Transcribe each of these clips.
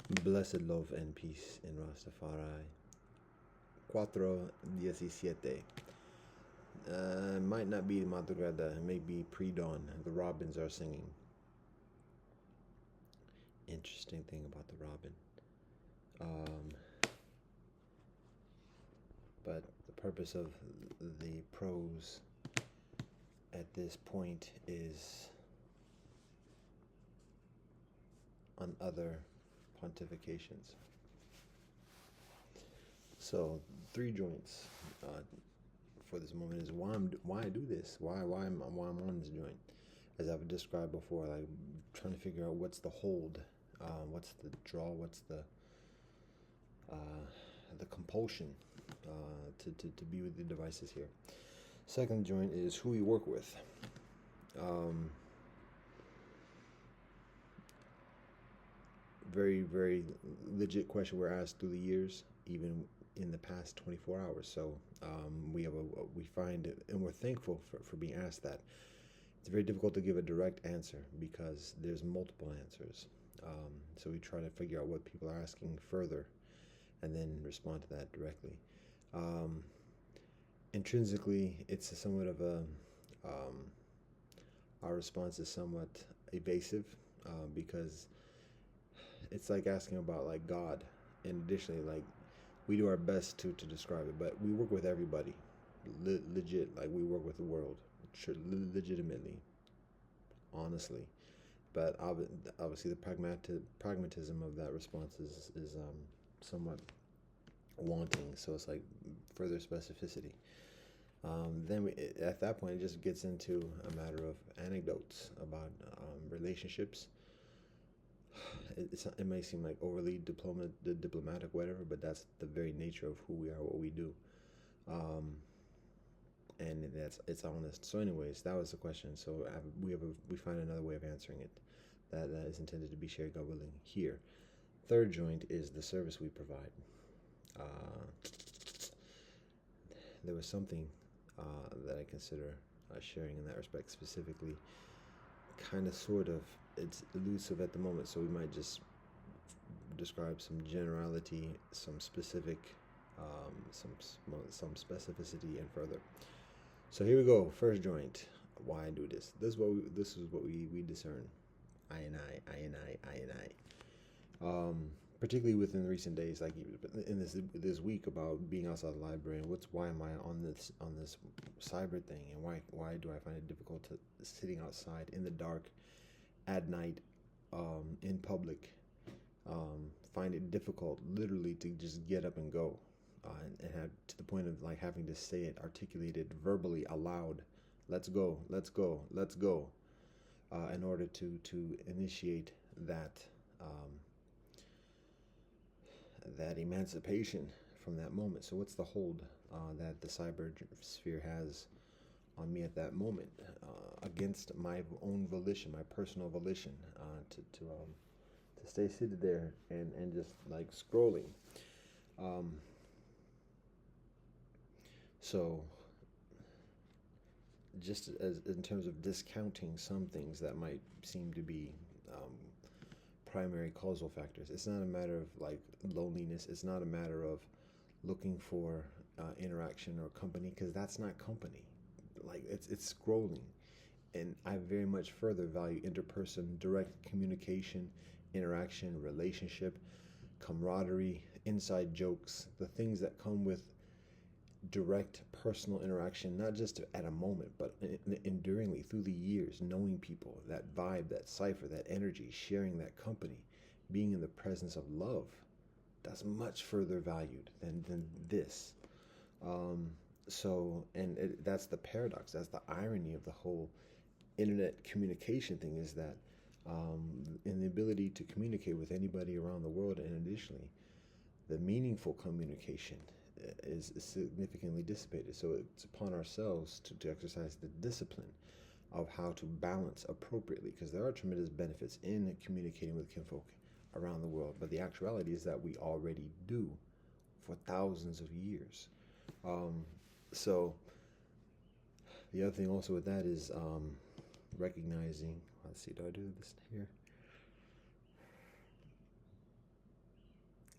Blessed love and peace in Rastafari. 4:17. Might not be madrugada, it may be pre-dawn. The robins are singing. Interesting thing about the robin. Um, but the purpose of the prose at this point is on other pontifications. So, three joints for this moment is why I do this, why I'm on this joint. As I've described before, like trying to figure out what's the hold, what's the draw, what's the compulsion to be with the devices here. Second joint is who we work with. Very, very legit question we're asked through the years, even in the past 24 hours. So we find it, and we're thankful for being asked that. It's very difficult to give a direct answer because there's multiple answers. So we try to figure out what people are asking further and then respond to that directly. Intrinsically, it's somewhat of a, our response is somewhat evasive because it's like asking about like God. And additionally, like we do our best to describe it, but we work with everybody. Legit, like we work with the world, legitimately, honestly. But obviously, the pragmatism of that response is somewhat wanting. So it's like further specificity. At that point, it just gets into a matter of anecdotes about relationships. It may seem like overly diplomatic, whatever, but that's the very nature of who we are, what we do, and it's honest. So, anyways, that was the question. So we find another way of answering it that is intended to be shared, God willing. Here, third joint is the service we provide. There was something that I consider sharing in that respect specifically. Kind of, sort of, it's elusive at the moment, so we might just describe some generality, some specific, some specificity, and further. So here we go. First joint. Why I do this? This is what we discern. I and I. Particularly within recent days, like in this week about being outside the library and why am I on this cyber thing, and why do I find it difficult to sitting outside in the dark at night, in public, find it difficult literally to just get up and go, and have to the point of like having to say it articulated verbally aloud, let's go, let's go, let's go, in order to initiate that that emancipation from that moment. So what's the hold that the cyber sphere has on me at that moment, against my own volition, my personal volition, to stay seated there and just like scrolling. So just as in terms of discounting some things that might seem to be primary causal factors, it's not a matter of like loneliness. It's not a matter of looking for interaction or company, because that's not company. Like it's scrolling, and I very much further value interperson, direct communication, interaction, relationship, camaraderie, inside jokes, the things that come with direct personal interaction, not just at a moment, but enduringly through the years, knowing people, that vibe, that cipher, that energy, sharing that company, being in the presence of love. That's much further valued than this. That's the paradox. That's the irony of the whole internet communication thing, is that in the ability to communicate with anybody around the world, and additionally, the meaningful communication is significantly dissipated. So it's upon ourselves to exercise the discipline of how to balance appropriately, because there are tremendous benefits in communicating with kinfolk around the world. But the actuality is that we already do for thousands of years. So the other thing also with that is recognizing, let's see, do I do this here?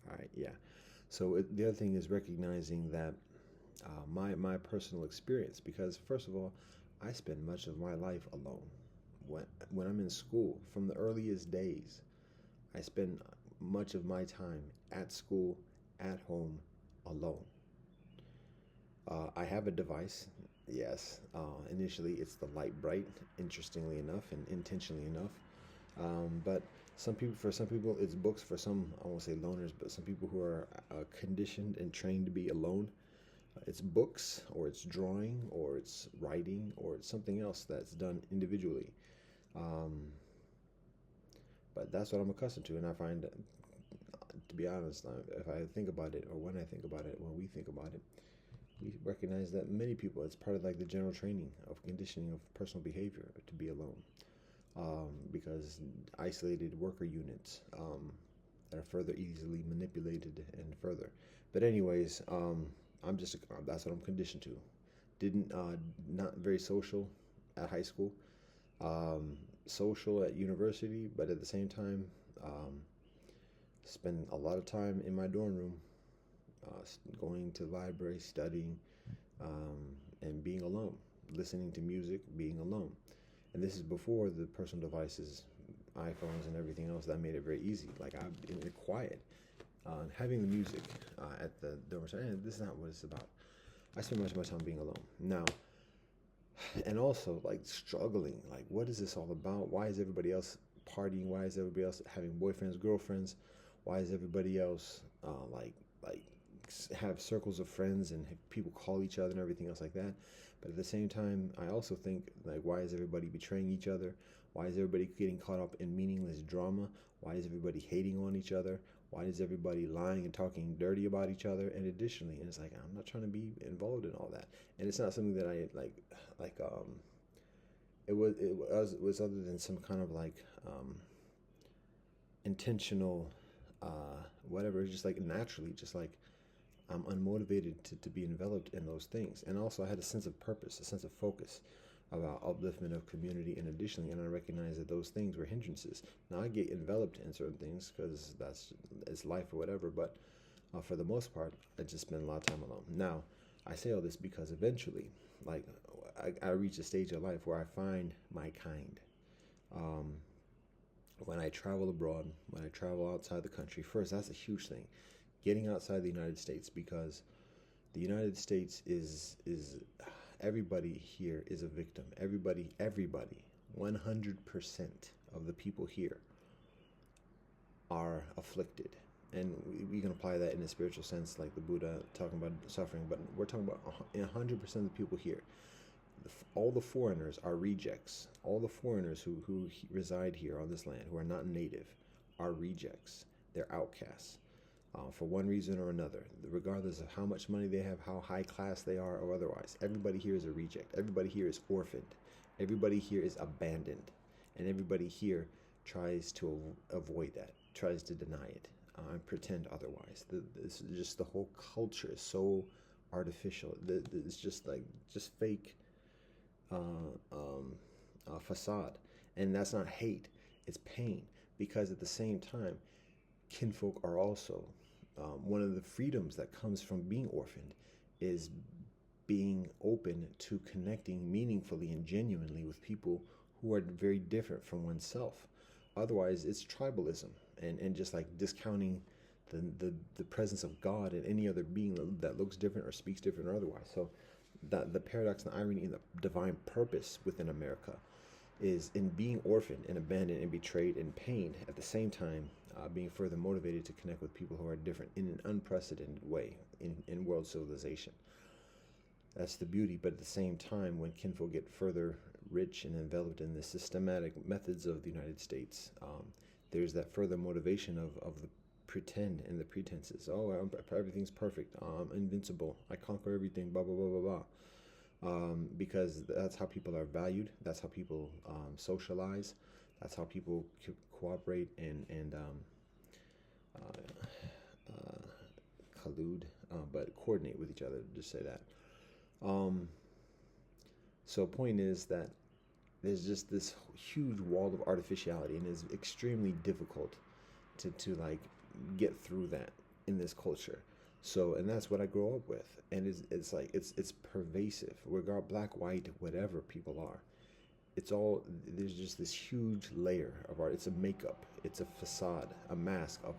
All right, yeah. So the other thing is recognizing that my personal experience, because first of all, I spend much of my life alone. When I'm in school, from the earliest days, I spend much of my time at school, at home, alone. I have a device. Yes, initially it's the light bright, interestingly enough and intentionally enough. But for some people, it's books. For some, I won't say loners, but some people who are conditioned and trained to be alone, it's books, or it's drawing, or it's writing, or it's something else that's done individually. Um, but that's what I'm accustomed to, and I find, to be honest, if I think about it, or when I think about it, when we think about it, we recognize that many people, it's part of like the general training of conditioning of personal behavior to be alone, because isolated worker units that are further easily manipulated and further. But anyways, that's what I'm conditioned to. Didn't Not very social at high school, um, social at university, but at the same time, um, spend a lot of time in my dorm room, going to the library, studying, um, and being alone, listening to music, being alone. And this is before the personal devices, iPhones, and everything else that made it very easy. Like I'm in the quiet, having the music at the dormitory. And this is not what it's about. I spend much of my time being alone now, and also like struggling. Like, what is this all about? Why is everybody else partying? Why is everybody else having boyfriends, girlfriends? Why is everybody else like have circles of friends and have people call each other and everything else like that? But at the same time, I also think, like, why is everybody betraying each other? Why is everybody getting caught up in meaningless drama? Why is everybody hating on each other? Why is everybody lying and talking dirty about each other? And additionally, and it's like, I'm not trying to be involved in all that. And it's not something that I like. It was other than some kind of like intentional, whatever. It's just like naturally, just like I'm unmotivated to be enveloped in those things. And also, I had a sense of purpose, a sense of focus about upliftment of community, and additionally, and I recognize that those things were hindrances. Now, I get enveloped in certain things because it's life or whatever, but for the most part, I just spend a lot of time alone. Now, I say all this because eventually, like, I reach a stage of life where I find my kind. Um, when I travel abroad, when I travel outside the country, first, that's a huge thing. Getting outside the United States, because the United States is everybody here is a victim. Everybody, 100% of the people here are afflicted. And we can apply that in a spiritual sense, like the Buddha talking about suffering, but we're talking about 100% of the people here. All the foreigners are rejects. All the foreigners who reside here on this land, who are not native, are rejects. They're outcasts, for one reason or another, regardless of how much money they have, how high class they are, or otherwise. Everybody here is a reject. Everybody here is orphaned. Everybody here is abandoned. And everybody here tries to avoid that, tries to deny it, and pretend otherwise. Just the whole culture is so artificial. It's just like just fake, uh, um, facade. And that's not hate, it's pain. Because at the same time, kinfolk are also, one of the freedoms that comes from being orphaned is being open to connecting meaningfully and genuinely with people who are very different from oneself. Otherwise, it's tribalism, and just like discounting the presence of God in any other being that looks different or speaks different or otherwise. So that the paradox and the irony and the divine purpose within America is in being orphaned and abandoned and betrayed and pained, at the same time being further motivated to connect with people who are different in an unprecedented way in world civilization. That's the beauty. But at the same time, when kinfolk get further rich and enveloped in the systematic methods of the United States, there's that further motivation of the pretend and the pretenses. Oh, everything's perfect. I'm invincible. I conquer everything. Blah blah blah blah blah. Because that's how people are valued. That's how people socialize. That's how people cooperate and uh, collude, but coordinate with each other. Just say that. Um, so point is that there's just this huge wall of artificiality, and it's extremely difficult to like get through that. in this culture. So, and that's what I grow up with, and it's like it's pervasive. Regard black, white, whatever people are, it's all there's just this huge layer of art. It's a makeup, it's a facade, a mask of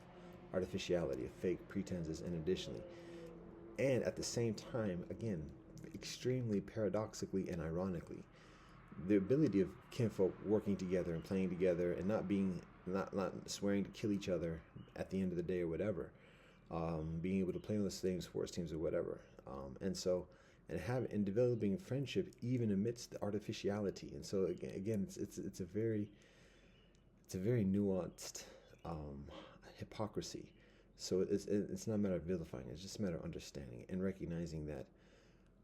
artificiality, of fake pretenses, and additionally, and at the same time, again, extremely paradoxically and ironically, the ability of kinfolk working together and playing together and not swearing to kill each other at the end of the day or whatever, being able to play on the same sports teams or whatever, and so and developing friendship even amidst the artificiality. And so again, it's a very nuanced um, hypocrisy. So it's not a matter of vilifying; it's just a matter of understanding and recognizing that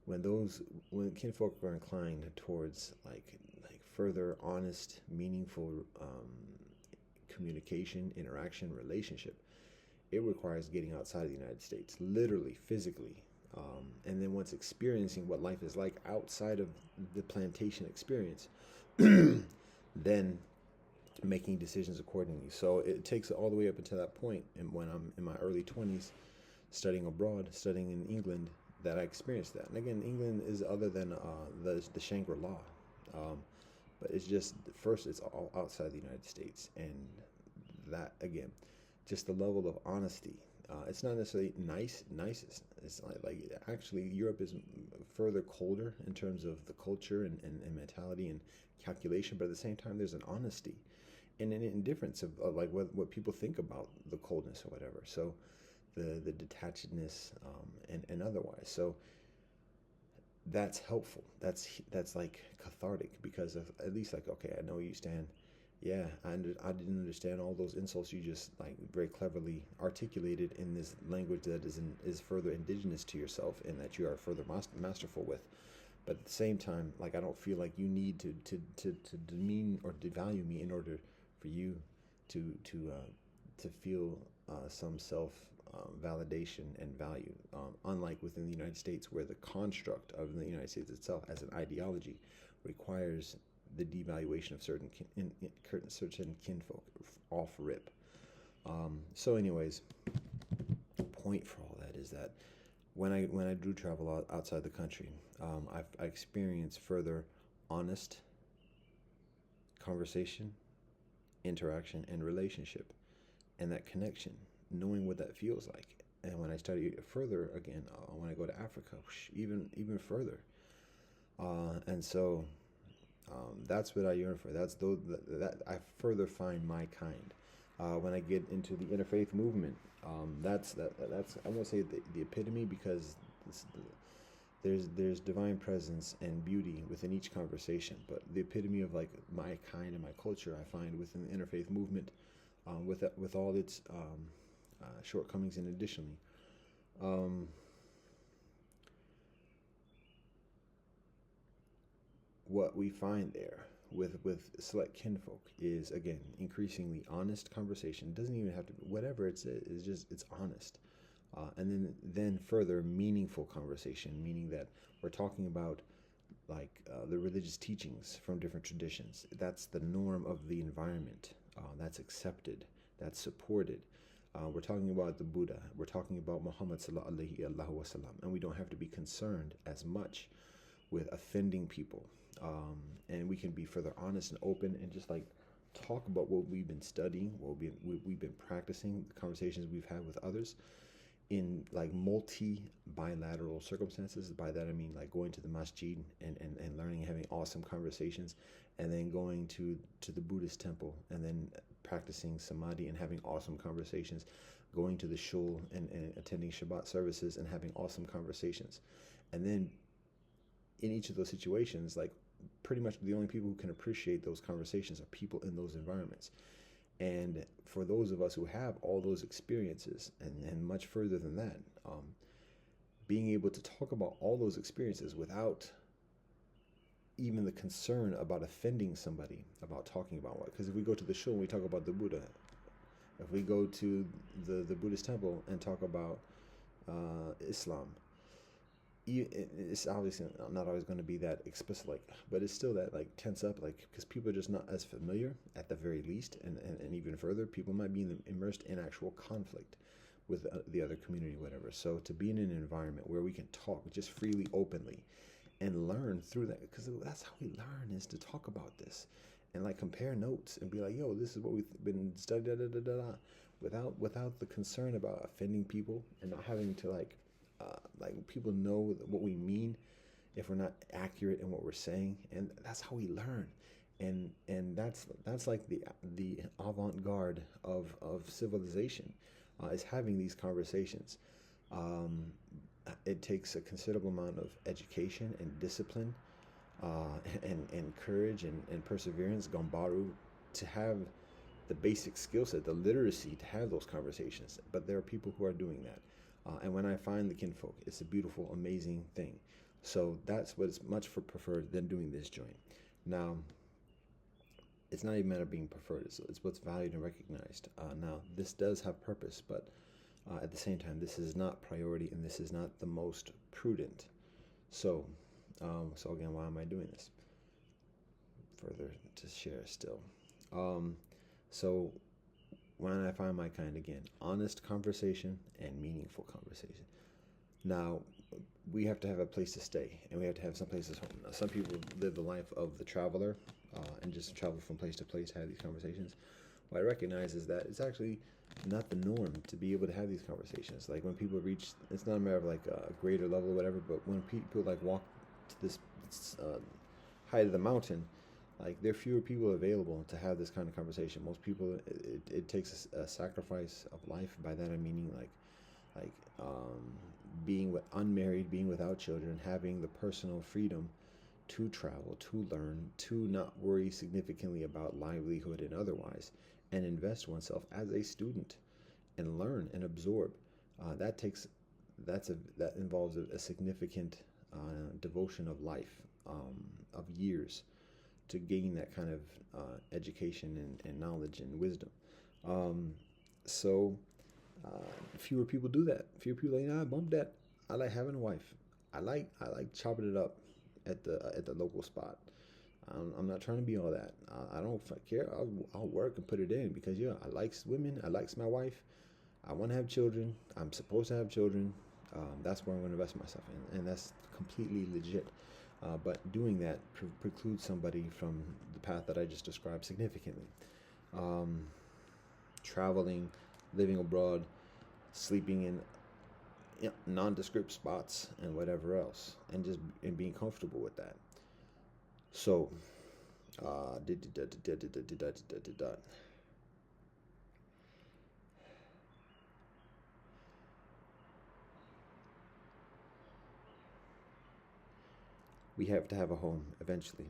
when kinfolk are inclined towards like further honest, meaningful communication, interaction, relationship, it requires getting outside of the United States, literally, physically, and then once experiencing what life is like outside of the plantation experience, then making decisions accordingly. So it takes it all the way up until that point, and when I'm in my early 20s, studying abroad, studying in England, that I experienced that. And again, England is other than the Shangri-La, but it's just first it's all outside the United States, and that again, just the level of honesty. It's not necessarily nicest. It's like actually Europe is further colder in terms of the culture and mentality and calculation, but at the same time there's an honesty and an indifference of like what people think about the coldness or whatever. So the detachedness and otherwise. So that's helpful. That's like cathartic because of at least like okay, I know where you stand. Yeah, I didn't understand all those insults you just like very cleverly articulated in this language that is further indigenous to yourself and that you are further masterful with. But at the same time, like I don't feel like you need to demean or devalue me in order for you to feel some self validation and value. Unlike within the United States, where the construct of the United States itself as an ideology requires the devaluation of certain kinfolk off rip. So, anyways, the point for all that is that when I do travel outside the country, I experience further honest conversation, interaction, and relationship, and that connection, knowing what that feels like. And when I study further again, when I go to Africa, even further, and so that's what I yearn for. That's those that I further find my kind. When I get into the interfaith movement, that's I won't say the epitome because there's divine presence and beauty within each conversation, but the epitome of like my kind and my culture I find within the interfaith movement, with all its shortcomings, and additionally. Um, what we find there with select kinfolk is again increasingly honest conversation. It doesn't even have to be whatever it's just it's honest, and then further meaningful conversation, meaning that we're talking about like the religious teachings from different traditions. That's the norm of the environment. That's accepted. That's supported. We're talking about the Buddha. We're talking about Muhammad sallallahu alaihi wasallam, and we don't have to be concerned as much with offending people. And we can be further honest and open and just like talk about what we've been studying, we've been practicing, the conversations we've had with others in like multi bilateral circumstances. By that I mean like going to the masjid and learning, having awesome conversations, and then going to the Buddhist temple and then practicing samadhi and having awesome conversations, going to the shul and attending Shabbat services and having awesome conversations. And then in each of those situations, like pretty much the only people who can appreciate those conversations are people in those environments. And for those of us who have all those experiences and much further than that, being able to talk about all those experiences without even the concern about offending somebody about talking about what. Because if we go to the shul and we talk about the Buddha, if we go to the Buddhist temple and talk about Islam, it's obviously not always going to be that explicit, like, but it's still that like tense up, like because people are just not as familiar at the very least, and even further, people might be immersed in actual conflict. with the other community, whatever. So to be in an environment where we can talk just freely, openly, and learn through that, because that's how we learn, is to talk about this and like compare notes and be like, yo, this is what we've been studying, da, da, da, da, da, without the concern about offending people and not having to like people know what we mean if we're not accurate in what we're saying. And that's how we learn. And that's like the avant-garde of civilization, is having these conversations. um, it takes a considerable amount of education and discipline, and courage and perseverance, gambaru, to have the basic skill set, the literacy to have those conversations. But there are people who are doing that. And when I find the kinfolk, it's a beautiful, amazing thing. So that's what's much for preferred than doing this joint. Now, it's not even a matter of being preferred, it's what's valued and recognized. Now, this does have purpose, but at the same time, this is not priority and this is not the most prudent. So, so again, why am I doing this? Further to share still. Um, so when I find my kind, again, honest conversation and meaningful conversation. Now, we have to have a place to stay, and we have to have some places home. Now, some people live the life of the traveler, and just travel from place to place, have these conversations. What I recognize is that it's actually not the norm to be able to have these conversations. Like when people reach, it's not a matter of like a greater level or whatever, but when people like walk to this height of the mountain, like there are fewer people available to have this kind of conversation. Most people, it takes a sacrifice of life. By that I'm meaning like being unmarried, being without children, having the personal freedom to travel, to learn, to not worry significantly about livelihood and otherwise, and invest oneself as a student and learn and absorb. That takes that involves a significant devotion of life, of years, to gain that kind of education and knowledge and wisdom. Um, so fewer people do that. Fewer people like, nah, bump that. I like having a wife. I like chopping it up at the local spot. I'm not trying to be all that. I don't care. I'll work and put it in because yeah, I like women. I likes my wife. I want to have children. I'm supposed to have children. That's where I'm going to invest myself in, and that's completely legit. But doing that precludes somebody from the path that I just described significantly. Um, Traveling, living abroad, sleeping in nondescript spots, and whatever else, and just and being comfortable with that. So, we have to have a home eventually.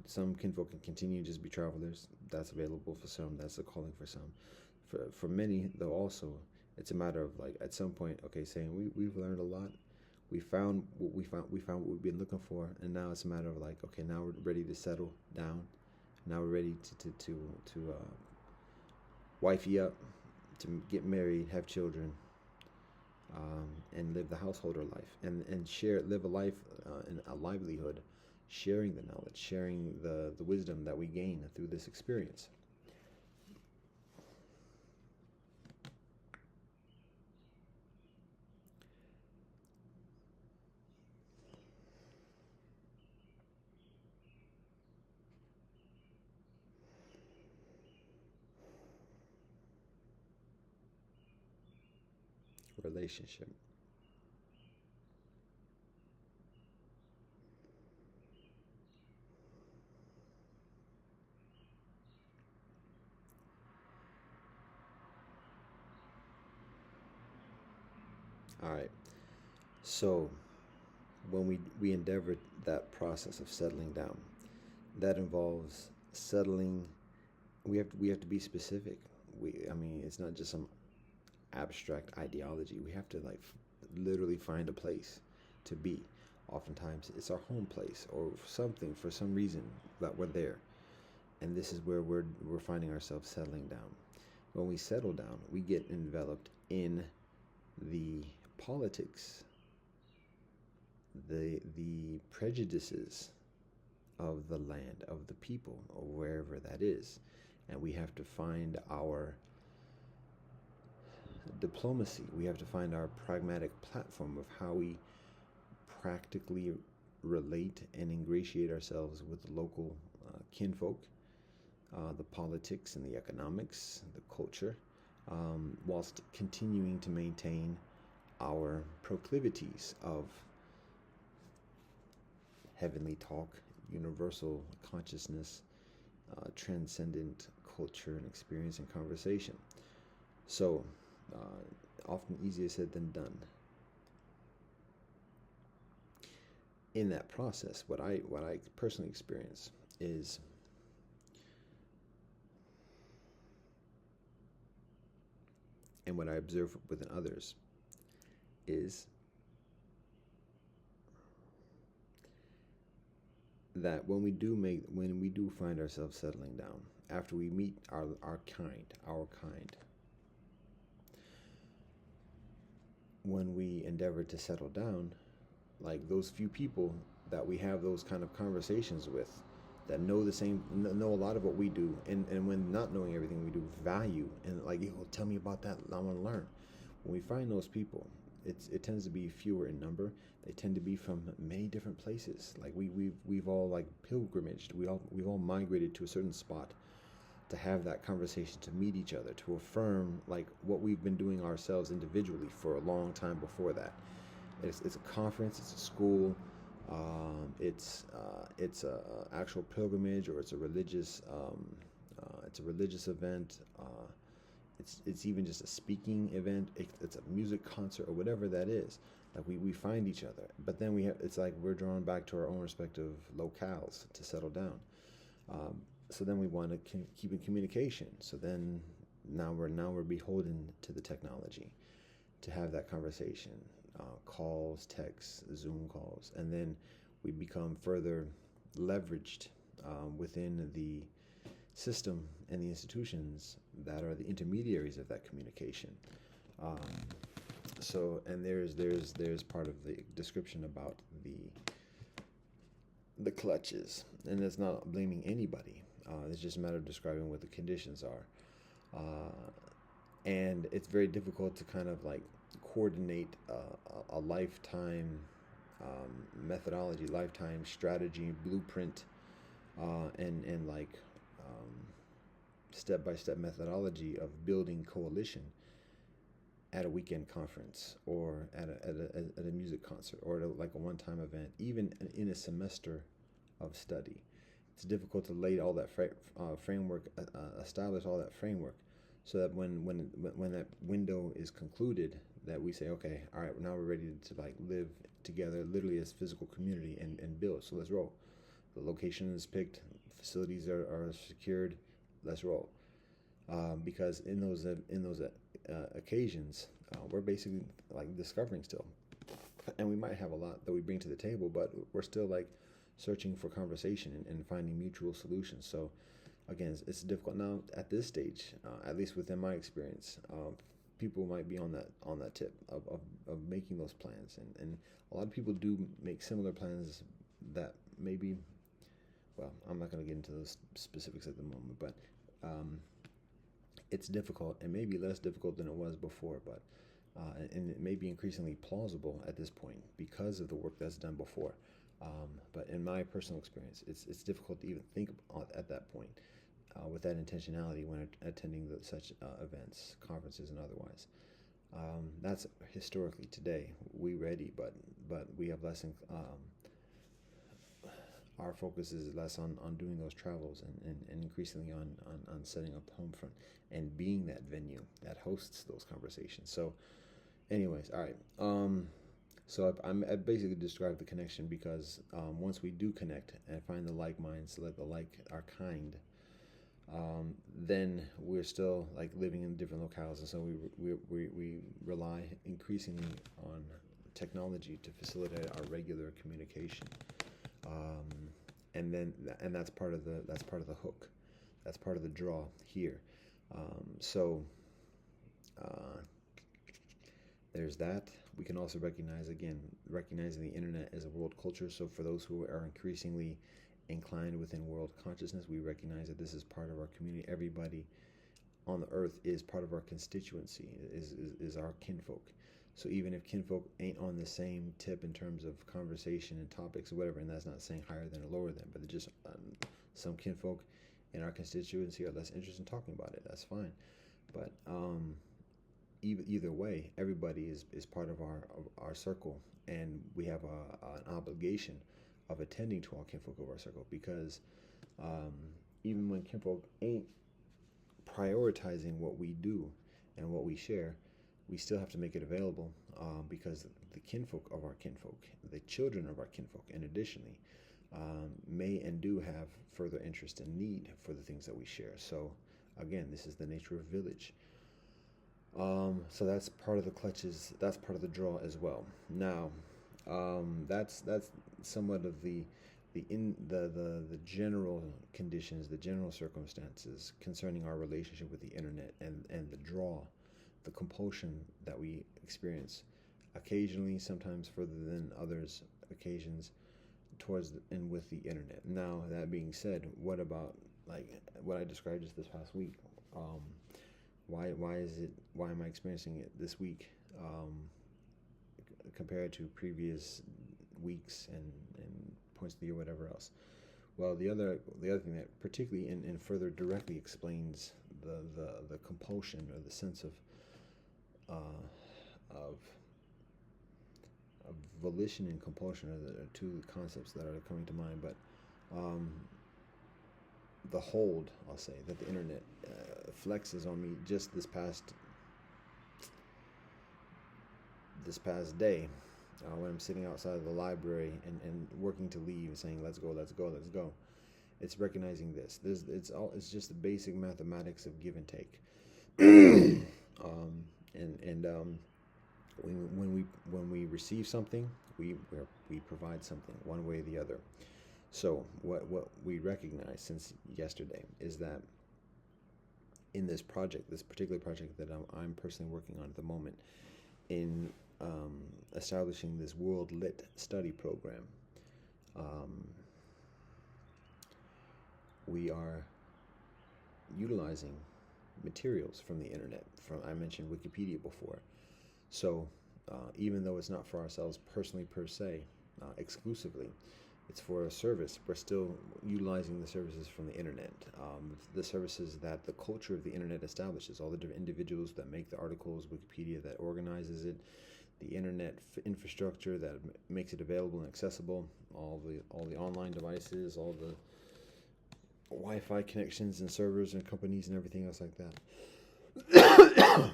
Some kinfolk can continue to just be travelers. That's available for some. That's a calling for some. For many, though, also it's a matter of like at some point, okay, saying we've learned a lot. We found what we've been looking for, and now it's a matter of like, okay, now we're ready to settle down. Now we're ready to wifey up, to get married, have children, and live the householder life, and live a life, and a livelihood, sharing the knowledge, sharing the wisdom that we gain through this experience. Relationship. All right. So when we endeavor that process of settling down, that involves settling. We have to be specific. I mean, it's not just some abstract ideology. We have to like literally find a place to be. Oftentimes, it's our home place or something for some reason that we're there, and this is where we're finding ourselves settling down. When we settle down, we get enveloped in the politics, the prejudices of the land, of the people, or wherever that is, and we have to find our diplomacy. We have to find our pragmatic platform of how we practically relate and ingratiate ourselves with the local kinfolk, the politics and the economics, the culture, whilst continuing to maintain our proclivities of heavenly talk, universal consciousness, transcendent culture and experience and conversation. So, often easier said than done. In that process, what I personally experience is and what I observe within others is that when we do find ourselves settling down after we meet our kind, when we endeavor to settle down, like those few people that we have those kind of conversations with, that know a lot of what we do, and when not knowing everything we do, value and like, yo, tell me about that, I want to learn. When we find those people, it tends to be fewer in number. They tend to be from many different places. Like we've all like pilgrimaged. We've all migrated to a certain spot to have that conversation, to meet each other, to affirm like what we've been doing ourselves individually for a long time before that. It's a conference, it's a school, it's a actual pilgrimage, or it's a religious event. It's even just a speaking event. It's a music concert or whatever that is. Like we find each other, but then it's like we're drawn back to our own respective locales to settle down. So then we want to keep in communication. So then now we're beholden to the technology to have that conversation, calls, texts, Zoom calls, and then we become further leveraged within the system and the institutions that are the intermediaries of that communication. And there's part of the description about the clutches, and it's not blaming anybody. It's just a matter of describing what the conditions are, and it's very difficult to kind of like coordinate a lifetime methodology, lifetime strategy, blueprint, and like step-by-step methodology of building coalition at a weekend conference, or at a music concert, or at like a one-time event, even in a semester of study. It's difficult to lay all that framework, establish all that framework, so that when that window is concluded, that we say, okay, all right, now we're ready to like live together, literally as physical community, and build. So let's roll. The location is picked, facilities are secured. Let's roll. Because in those occasions, we're basically like discovering still, and we might have a lot that we bring to the table, but we're still like searching for conversation and finding mutual solutions. So again, it's difficult now at this stage, at least within my experience. People might be on that tip of making those plans, and a lot of people do make similar plans that maybe, well, I'm not going to get into those specifics at the moment, but it's difficult, and maybe less difficult than it was before, but and it may be increasingly plausible at this point because of the work that's done before. But in my personal experience, it's difficult to even think at that point with that intentionality when attending such events, conferences, and otherwise. That's historically today. We ready, but we have less. Our focus is less on doing those travels, and increasingly on setting up home front and being that venue that hosts those conversations. So, anyways, all right. So I basically described the connection because once we do connect and find the like minds, our kind, then we're still like living in different locales, and so we rely increasingly on technology to facilitate our regular communication, and that's part of the hook, that's part of the draw here. There's that. We can also recognizing the internet as a world culture. So for those who are increasingly inclined within world consciousness, we recognize that this is part of our community. Everybody on the earth is part of our constituency, is our kinfolk. So even if kinfolk ain't on the same tip in terms of conversation and topics or whatever, and that's not saying higher than or lower than, but just some kinfolk in our constituency are less interested in talking about it. That's fine. But either way, everybody is part of our circle, and we have an obligation of attending to all kinfolk of our circle, because um, even when kinfolk ain't prioritizing what we do and what we share, we still have to make it available, because the kinfolk of our kinfolk, the children of our kinfolk, and additionally, may and do have further interest and need for the things that we share. So, again, this is the nature of village. So that's part of the clutches. That's part of the draw as well. Now, that's somewhat of the general conditions, the general circumstances concerning our relationship with the internet, and the draw, the compulsion that we experience occasionally, sometimes further than others occasions, towards and with the internet. Now, that being said, what about like what I described just this past week? Um, why am I experiencing it this week, compared to previous weeks and points of the year, whatever else? Well, the other thing that particularly and further directly explains the compulsion, or the sense uh, of of volition and compulsion are the two concepts that are coming to mind. But um, the hold, I'll say, that the internet flexes on me just this past day, when I'm sitting outside of the library and working to leave, and saying, "Let's go, let's go, let's go." It's recognizing this. It's just the basic mathematics of give and take. And when we receive something, we provide something one way or the other. So what we recognize since yesterday is that in this project, this particular project that I'm personally working on at the moment, in establishing this World Lit study program, um, we are utilizing materials from the internet. I mentioned Wikipedia before. So even though it's not for ourselves personally per se, exclusively, it's for a service, we're still utilizing the services from the internet, the services that the culture of the internet establishes, all the different individuals that make the articles, Wikipedia that organizes it, the internet infrastructure that makes it available and accessible, all the online devices, all the Wi-Fi connections and servers and companies and everything else like that.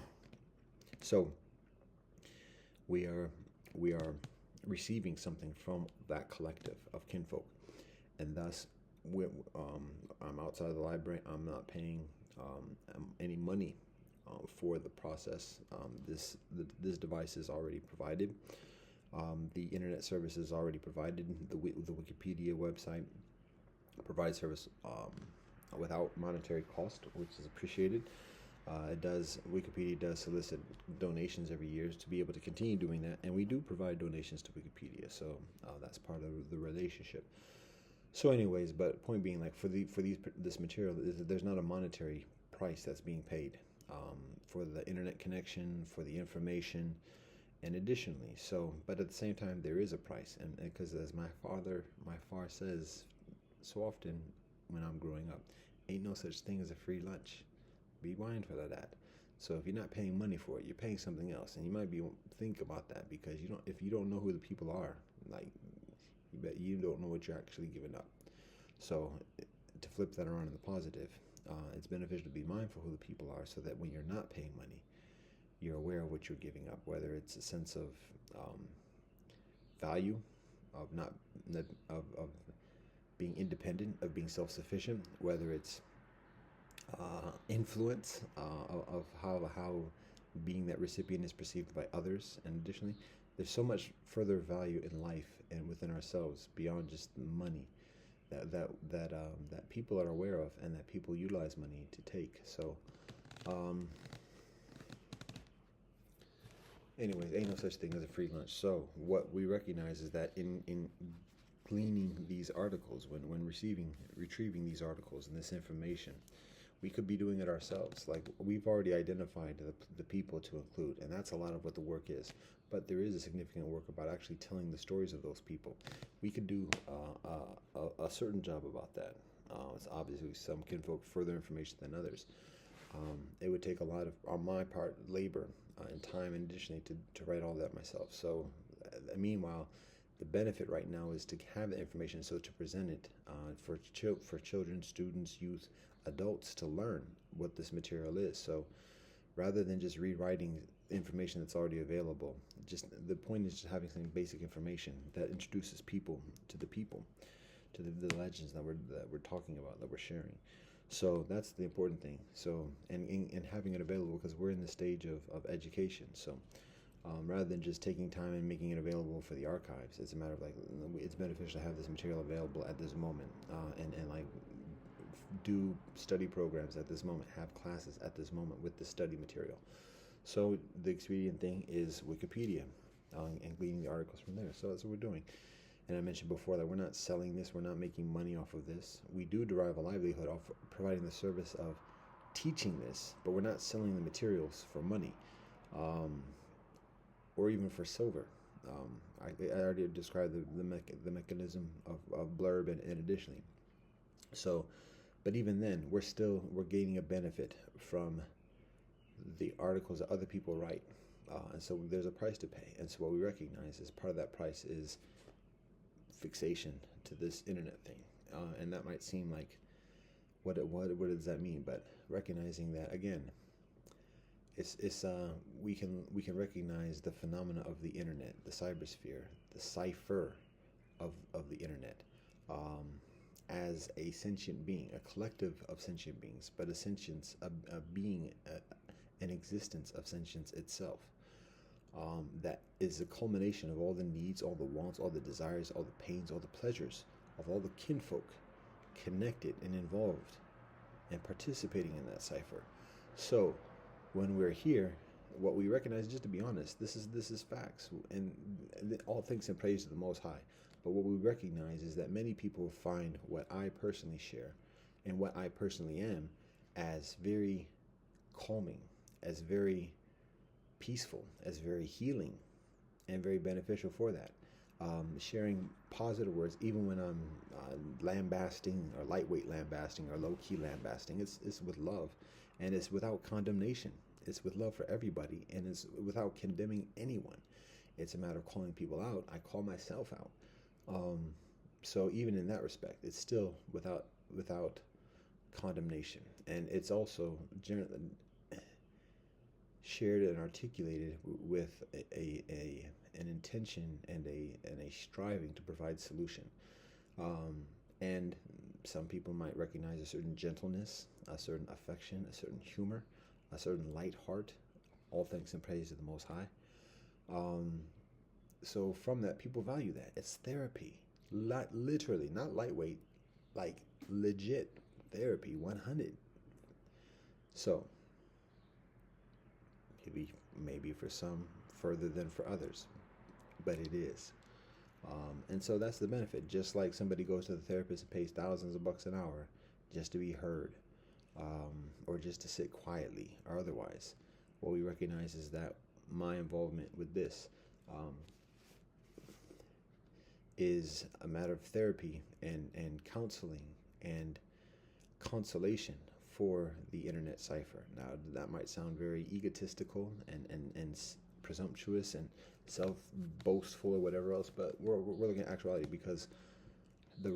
So we are receiving something from that collective of kinfolk, and thus I'm outside of the library. I'm not paying any money for the process. This device is already provided. The internet service is already provided. The Wikipedia website provides service without monetary cost, which is appreciated. Wikipedia does solicit donations every year to be able to continue doing that, and we do provide donations to Wikipedia, so that's part of the relationship. So, anyways, but point being, like this material, there's not a monetary price that's being paid for the internet connection, for the information, and additionally, but at the same time, there is a price, and because as my father says so often when I'm growing up, ain't no such thing as a free lunch. Be mindful of that. So if you're not paying money for it, you're paying something else, and you might think about that, because if you don't know who the people are, like, you don't know what you're actually giving up. So to flip that around in the positive, it's beneficial to be mindful who the people are, so that when you're not paying money, you're aware of what you're giving up. Whether it's a sense of value, of not of being independent, of being self-sufficient, whether it's influence of how being that recipient is perceived by others, and additionally, there's so much further value in life and within ourselves beyond just money that people are aware of, and that people utilize money to take. So, anyways, ain't no such thing as a free lunch. So what we recognize is that in gleaning these articles, when retrieving these articles and this information, We could be doing it ourselves. Like we've already identified the people to include, and that's a lot of what the work is. But there is a significant work about actually telling the stories of those people. We could do a certain job about that. It's obviously some can vote further information than others. It would take a lot of, on my part, labor and time, and additionally to write all that myself. So, meanwhile, the benefit right now is to have the information, so to present it for children, students, youth, adults to learn what this material is. So rather than just rewriting information that's already available, just the point is just having some basic information that introduces people, to the legends that we're talking about, that we're sharing. So that's the important thing. So and having it available, because we're in the stage of education. So rather than just taking time and making it available for the archives, it's a matter of like, it's beneficial to have this material available at this moment, and like do study programs at this moment, have classes at this moment with the study material. So the expedient thing is Wikipedia, and gleaning the articles from there. So that's what we're doing. And I mentioned before that we're not selling this, we're not making money off of this. We do derive a livelihood off providing the service of teaching this, but we're not selling the materials for money, or even for silver. I already described the mechanism of Blurb and additionally. So, but even then, we're gaining a benefit from the articles that other people write, and so there's a price to pay. And so what we recognize is part of that price is fixation to this internet thing, and that might seem like what does that mean? But recognizing that again, it's we can recognize the phenomena of the internet, the cybersphere, the cipher of the internet, as a sentient being, a collective of sentient beings, but a sentience, a being, an existence of sentience itself. That is the culmination of all the needs, all the wants, all the desires, all the pains, all the pleasures of all the kinfolk connected and involved and participating in that cipher. So when we're here, what we recognize, just to be honest, this is facts, and all thanks and praise to the Most High. But what we recognize is that many people find what I personally share and what I personally am as very calming, as very peaceful, as very healing, and very beneficial for that. Sharing positive words, even when I'm lambasting or lightweight lambasting or low-key lambasting, it's with love, and it's without condemnation. It's with love for everybody, and it's without condemning anyone. It's a matter of calling people out. I call myself out. So even in that respect, it's still without condemnation, and it's also generally shared and articulated with an intention and a striving to provide solution. And some people might recognize a certain gentleness, a certain affection, a certain humor, a certain light heart. All thanks and praise to the Most High. So from that, people value that. It's therapy, literally, not lightweight, like legit therapy, 100. So maybe for some further than for others, but it is. And so that's the benefit. Just like somebody goes to the therapist and pays thousands of bucks an hour just to be heard, or just to sit quietly or otherwise. What we recognize is that my involvement with this is a matter of therapy and counseling and consolation for the internet cipher. Now, that might sound very egotistical and presumptuous and self-boastful or whatever else, but we're looking at actuality, because the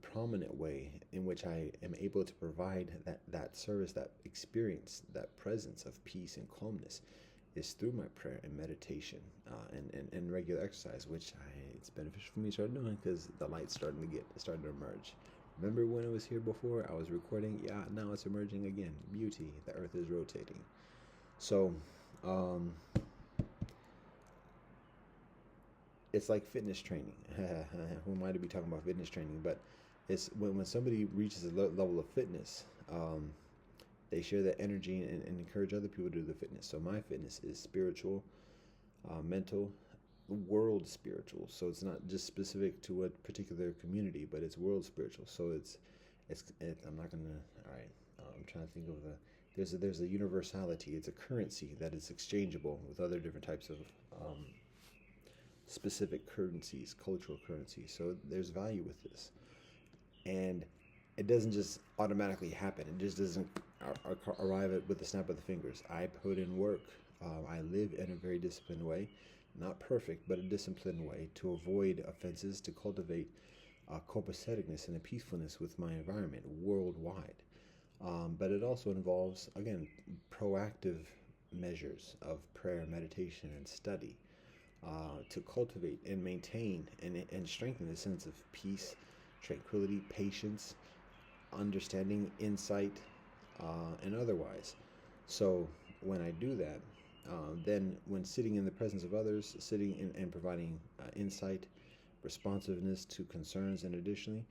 prominent way in which I am able to provide that service, that experience, that presence of peace and calmness is through my prayer and meditation, and regular exercise, which it's beneficial for me to start doing because the light's starting to emerge. Remember when it was here before? I was recording. Yeah, now it's emerging again. Beauty. The earth is rotating. So, it's like fitness training. Who am I to be talking about fitness training? But it's when somebody reaches a level of fitness, they share that energy and encourage other people to do the fitness. So my fitness is spiritual, mental, world spiritual. So it's not just specific to a particular community, but it's world spiritual. So it's I'm not gonna. All right, I'm trying to think of there's a universality. It's a currency that is exchangeable with other different types of um, specific currencies, cultural currencies. So there's value with this, and it doesn't just automatically happen. It just doesn't arrive at with the snap of the fingers. I put in work. I live in a very disciplined way, not perfect, but a disciplined way to avoid offenses, to cultivate copaceticness and a peacefulness with my environment worldwide. But it also involves, again, proactive measures of prayer, meditation, and study to cultivate and maintain and strengthen the sense of peace, tranquility, patience, understanding, insight, and otherwise. So when I do that, then when sitting in the presence of others, sitting in, and providing insight, responsiveness to concerns, and additionally,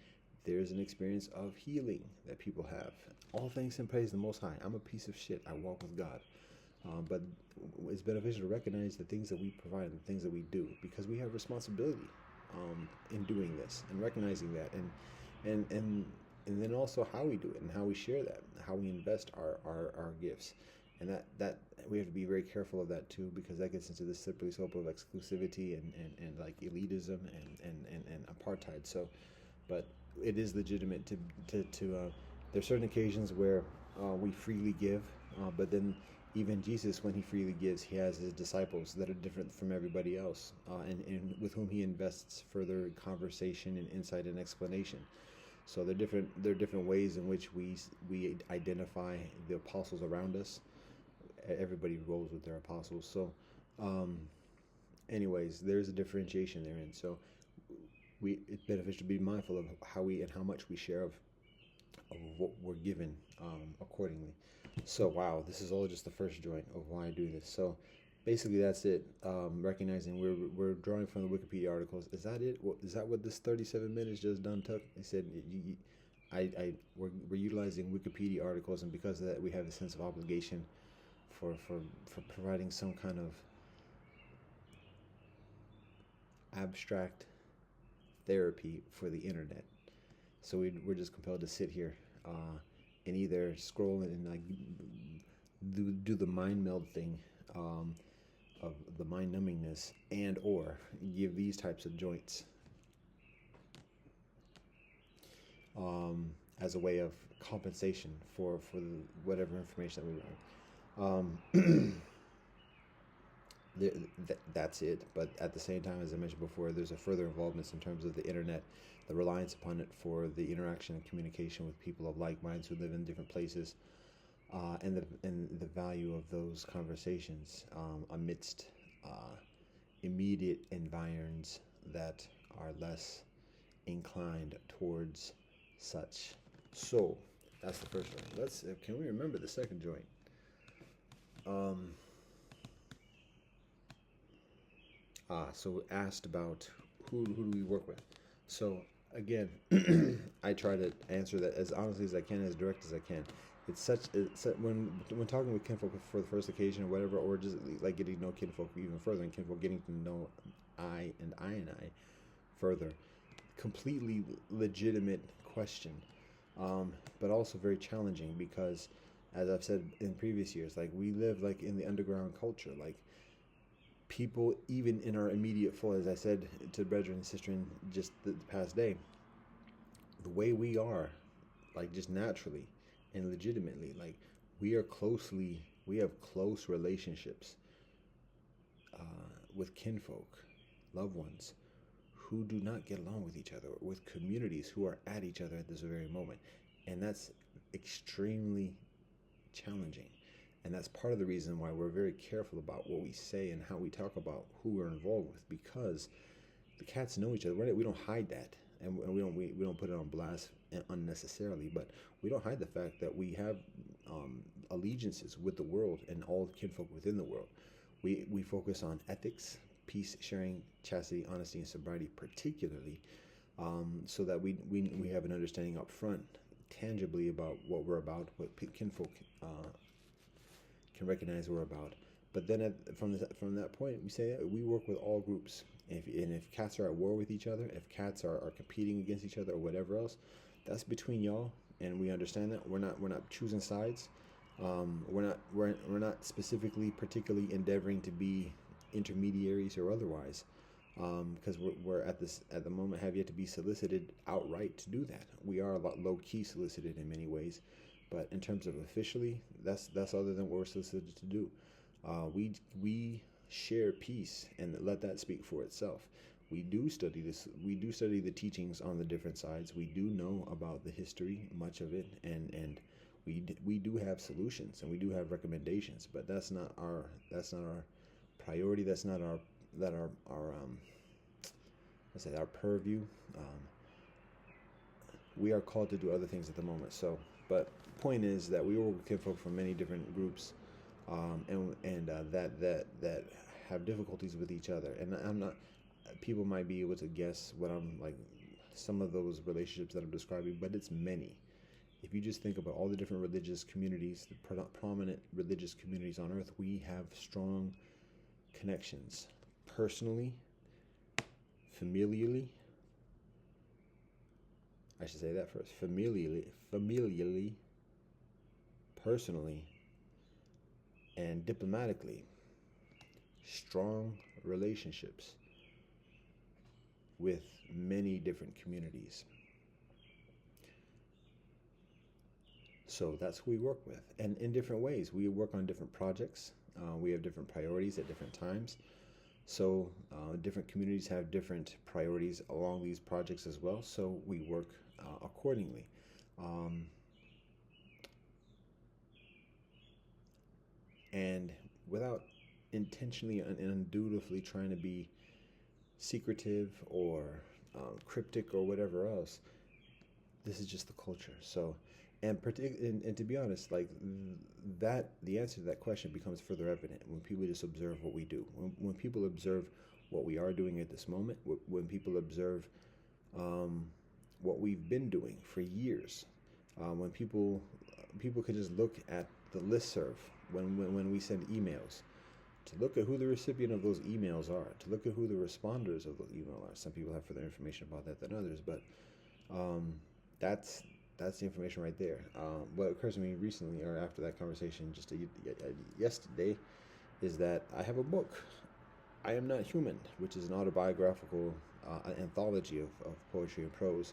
there's an experience of healing that people have. All thanks and praise the Most High. I'm a piece of shit. I walk with God. But it's beneficial to recognize the things that we provide and the things that we do, because we have responsibility in doing this and recognizing that, and then also how we do it and how we share that, how we invest our gifts, and that we have to be very careful of that too, because that gets into the slippery slope of exclusivity and like elitism and apartheid. So, but it is legitimate to there's certain occasions where we freely give, but then even Jesus, when he freely gives, he has his disciples that are different from everybody else, and with whom he invests further conversation and insight and explanation. So there are different ways in which we identify the apostles around us. Everybody rolls with their apostles. So, anyways, there's a differentiation therein. So it's beneficial to be mindful of how we and how much we share of what we're given accordingly. So wow, this is all just the first joint of why I do this. So basically that's it. Recognizing we're drawing from the Wikipedia articles. Is that it? Is that what this 37 minutes just done took? They said we're utilizing Wikipedia articles, and because of that we have a sense of obligation for providing some kind of abstract therapy for the internet. So we're just compelled to sit here and either scroll and like do the mind meld thing of the mind numbingness, and or give these types of joints as a way of compensation for whatever information that we learn. That's it. But at the same time, as I mentioned before, there's a further involvement in terms of the internet, the reliance upon it for the interaction and communication with people of like minds who live in different places, and the value of those conversations amidst immediate environs that are less inclined towards such. So that's the first one. Can we remember the second joint? So asked about who do we work with. So again, I try to answer that as honestly as I can, as direct as I can. It's when talking with kinfolk for the first occasion or whatever, or just like getting to know kinfolk even further, and kinfolk getting to know I further. Completely legitimate question, but also very challenging, because, as I've said in previous years, like we live like in the underground culture, like people even in our immediate fold, as I said to brethren and sister in just the past day, the way we are, like just naturally and legitimately, like we have close relationships with kinfolk, loved ones, who do not get along with each other, with communities who are at each other at this very moment. And that's extremely challenging. And that's part of the reason why we're very careful about what we say and how we talk about who we're involved with, because the cats know each other. We don't hide that, and we don't put it on blast unnecessarily. But we don't hide the fact that we have allegiances with the world and all kinfolk within the world. We focus on ethics, peace, sharing, chastity, honesty, and sobriety, particularly, so that we have an understanding up front, tangibly, about what we're about, what kinfolk can recognize we're about. But then from that point, we say we work with all groups. If cats are at war with each other, if cats are competing against each other or whatever else, that's between y'all. and we understand that we're not choosing sides. We're not specifically particularly endeavoring to be intermediaries or otherwise, because we're at the moment have yet to be solicited outright to do that. We are a lot low key solicited in many ways, but in terms of officially, that's other than what we're solicited to do. We share peace and let that speak for itself. We do study this. We do study the teachings on the different sides. We do know about the history, much of it, and we do have solutions and we do have recommendations. But that's not our priority. That's not our let's say our purview. Um, we are called to do other things at the moment. So, but point is that we work with kinfolk from many different groups, that have difficulties with each other. And I'm not. People might be able to guess what I'm like, some of those relationships that I'm describing, but it's many. If you just think about all the different religious communities, the prominent religious communities on earth, we have strong connections personally, familially. I should say that first. Familially, personally, and diplomatically, strong relationships with many different communities. So that's who we work with. And in different ways, we work on different projects. We have different priorities at different times. So different communities have different priorities along these projects as well. So we work accordingly. Um, and without intentionally and undutifully trying to be secretive or cryptic or whatever else, this is just the culture. So, and to be honest, like that, the answer to that question becomes further evident when people just observe what we do. When people observe what we are doing at this moment, when people observe um, what we've been doing for years, when people can just look at the listserv when we send emails, to look at who the recipient of those emails are, to look at who the responders of those emails are. Some people have further information about that than others, but um, that's that's the information right there. What occurs to me recently, or after that conversation, yesterday, is that I have a book. I Am Not Human, which is an autobiographical anthology of poetry and prose.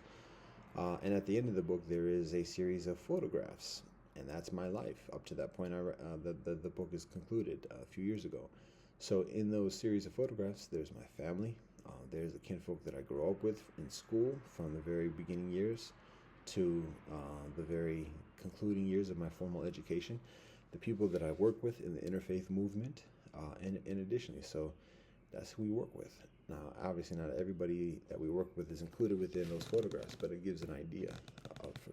And at the end of the book, there is a series of photographs, and that's my life up to that point. The book is concluded a few years ago. So in those series of photographs, there's my family. There's the kinfolk that I grew up with in school from the very beginning years to the very concluding years of my formal education. The people that I work with in the interfaith movement, and additionally, so that's who we work with. Now, obviously, not everybody that we work with is included within those photographs, but it gives an idea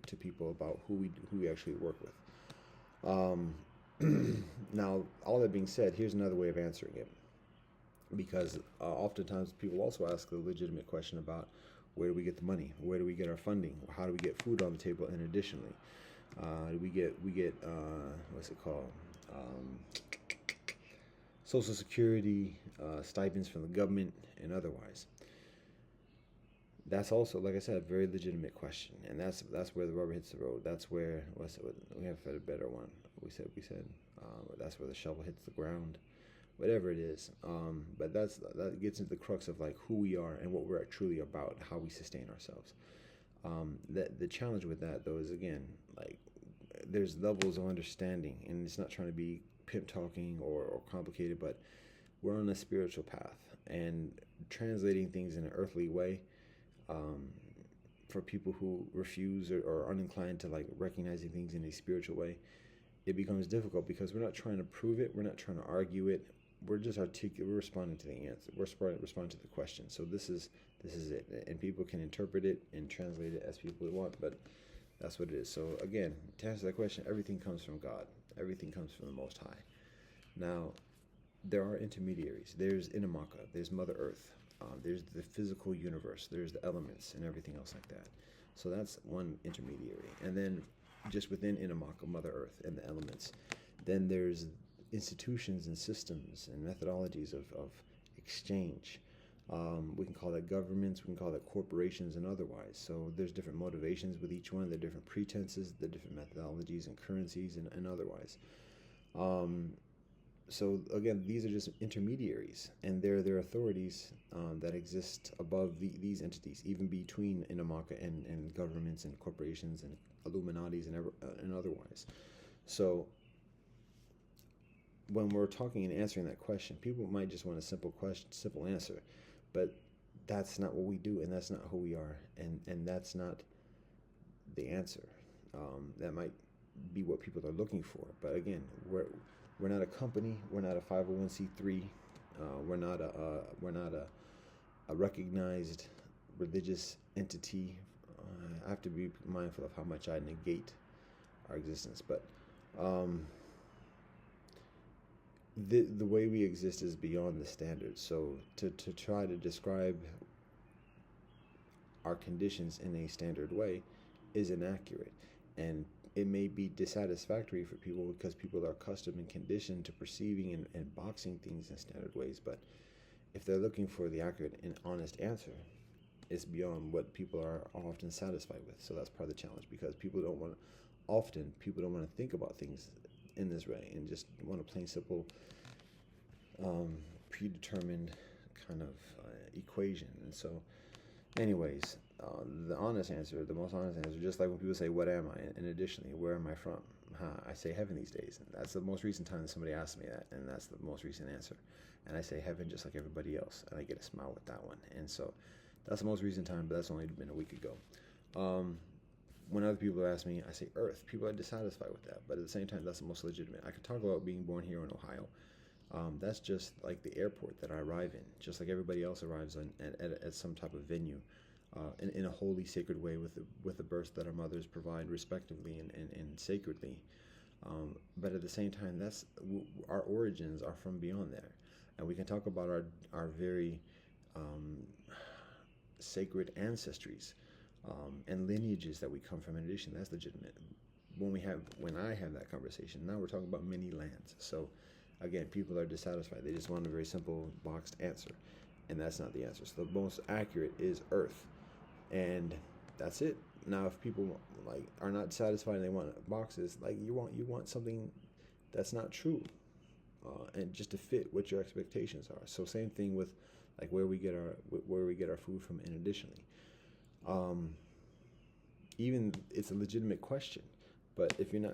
to people about who we actually work with. Now, all that being said, here's another way of answering it, because oftentimes people also ask the legitimate question about where do we get the money, where do we get our funding, how do we get food on the table, and additionally, we get what's it called? Social Security, stipends from the government, and otherwise. That's also, like I said, a very legitimate question, and that's where the rubber hits the road. That's where we have a better one. We said that's where the shovel hits the ground, whatever it is. But that gets into the crux of like who we are and what we're truly about, how we sustain ourselves. The challenge with that though is, again, like there's levels of understanding, and it's not trying to be pimp talking or complicated, but we're on a spiritual path, and translating things in an earthly way, um, for people who refuse or are uninclined to like recognizing things in a spiritual way, it becomes difficult because we're not trying to prove it, we're not trying to argue it, we're just we're responding to the answer, responding to the question. So this is it, and people can interpret it and translate it as people want, but that's what it is. So again, to answer that question, everything comes from God, everything comes from the Most High. Now, there are intermediaries. There's Inamaka, there's Mother Earth, there's the physical universe, there's the elements and everything else like that. So that's one intermediary. And then just within Inamaka, Mother Earth, and the elements, then there's institutions and systems and methodologies of exchange, We can call that governments, we can call that corporations, and otherwise. So there's different motivations with each one, the different pretenses, the different methodologies and currencies, and otherwise. Um, so again, these are just intermediaries, and they're authorities that exist above these entities, even between Inamaka and governments and corporations and Illuminatis and otherwise. So when we're talking and answering that question, people might just want a simple question, simple answer, but that's not what we do, and that's not who we are, and that's not the answer. That might be what people are looking for, but again, we're not a company, we're not a 501c3, we're not a recognized religious entity. I have to be mindful of how much I negate our existence, but um, the way we exist is beyond the standard. So to try to describe our conditions in a standard way is inaccurate, and it may be dissatisfactory for people because people are accustomed and conditioned to perceiving and boxing things in standard ways. But if they're looking for the accurate and honest answer, it's beyond what people are often satisfied with. So that's part of the challenge, because people don't want to think about things in this way and just want a plain simple predetermined kind of equation. And so anyways, the honest answer, the most honest answer, just like when people say, "What am I?" and additionally, "Where am I from?" I say heaven these days, and that's the most recent time that somebody asked me that, and that's the most recent answer. And I say heaven just like everybody else, and I get a smile with that one. And so that's the most recent time, but that's only been a week ago. When other people ask me, I say Earth. People are dissatisfied with that, but at the same time, that's the most legitimate. I could talk about being born here in Ohio. That's just like the airport that I arrive in, just like everybody else arrives at some type of venue, in a holy, sacred way with the births that our mothers provide respectively and sacredly. But at the same time, our origins are from beyond there, and we can talk about our very um, sacred ancestries and lineages that we come from. In addition, that's legitimate. When I have that conversation, now we're talking about many lands. So again, people are dissatisfied. They just want a very simple boxed answer, and that's not the answer. So the most accurate is Earth, and that's it. Now, if people like are not satisfied and they want boxes, like you want something that's not true, and just to fit what your expectations are. So same thing with like where we get our food from, and additionally, um, even it's a legitimate question, but if you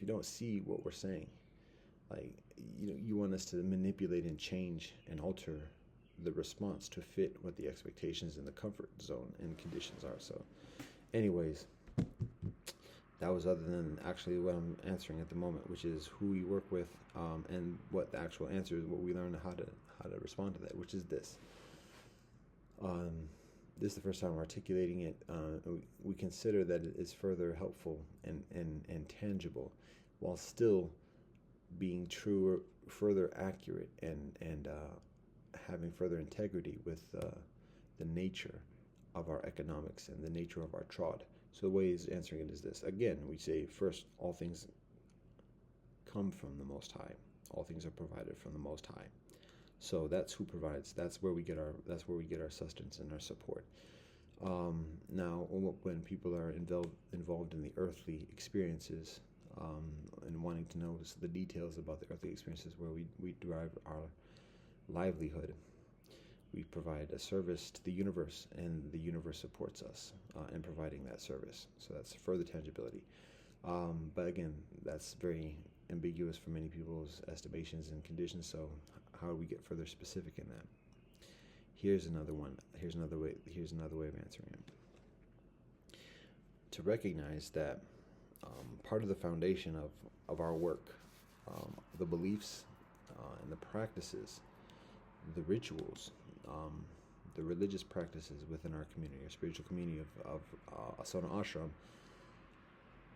don't see what we're saying, like you want us to manipulate and change and alter the response to fit what the expectations and the comfort zone and conditions are. So anyways, that was other than actually what I'm answering at the moment, which is who we work with, and what the actual answer is, what we learn how to respond to that, which is this. um, this is the first time I'm articulating it. We consider that it is further helpful and tangible, while still being truer, further accurate, and having further integrity with the nature of our economics and the nature of our trod. So the way he's answering it is this. Again, we say first, all things come from the Most High. All things are provided from the Most High. So that's who provides. That's where we get our sustenance and our support. Now, when people are involved in the earthly experiences, and wanting to know the details about the earthly experiences where we derive our livelihood, we provide a service to the universe, and the universe supports us in providing that service. So that's further tangibility. But again, that's very ambiguous for many people's estimations and conditions. So how do we get further specific in that? Here's another one. Here's another way of answering it. To recognize that part of the foundation of our work, the beliefs and the practices, the rituals, the religious practices within our community, our spiritual community of Asona Ashram,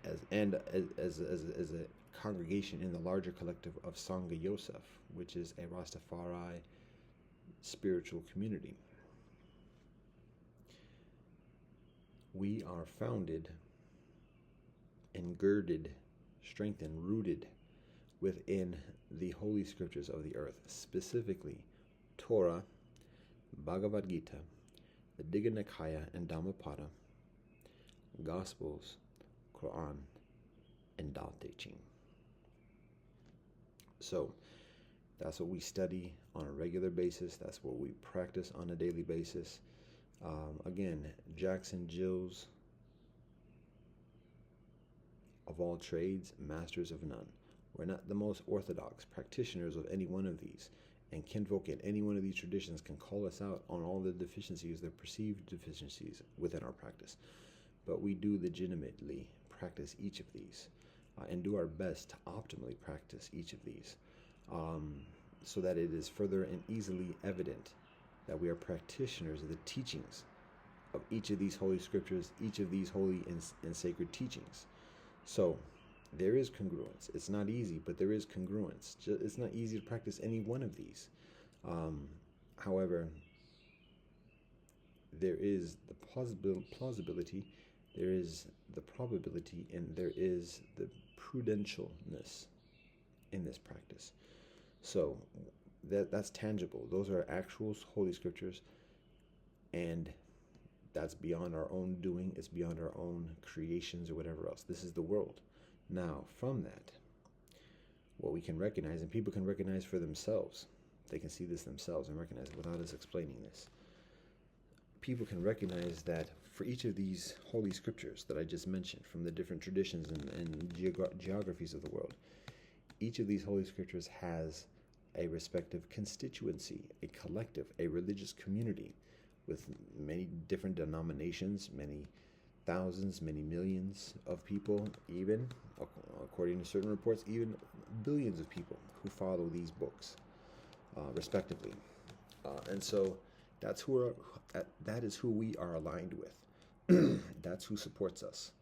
as a congregation in the larger collective of Sangha Yosef, which is a Rastafari spiritual community. We are founded and girded, strengthened, rooted within the holy scriptures of the earth, specifically Torah Bhagavad Gita, the Digha Nikaya and Dhammapada, Gospels, Quran, and Tao Te Ching. So that's what we study on a regular basis. That's what we practice on a daily basis. Again, Jackson Jills, of all trades, masters of none. We're not the most orthodox practitioners of any one of these, and kinfolk in any one of these traditions can call us out on all the deficiencies, the perceived deficiencies within our practice. But we do legitimately practice each of these and do our best to optimally practice each of these so that it is further and easily evident that we are practitioners of the teachings of each of these holy scriptures, each of these holy and sacred teachings. So there is congruence. It's not easy, but there is congruence. It's not easy to practice any one of these. However, there is the plausibility, there is the probability, and there is the prudentialness in this practice. So that's tangible. Those are actual holy scriptures, and that's beyond our own doing. It's beyond our own creations or whatever else. This is the world. Now, from that, what we can recognize, and people can recognize for themselves, they can see this themselves and recognize it without us explaining this. People can recognize that for each of these holy scriptures that I just mentioned, from the different traditions and geographies of the world, each of these holy scriptures has a respective constituency, a collective, a religious community with many different denominations, many thousands, many millions of people, even, according to certain reports, even billions of people who follow these books, respectively. And so that is who we are aligned with. That's who supports us.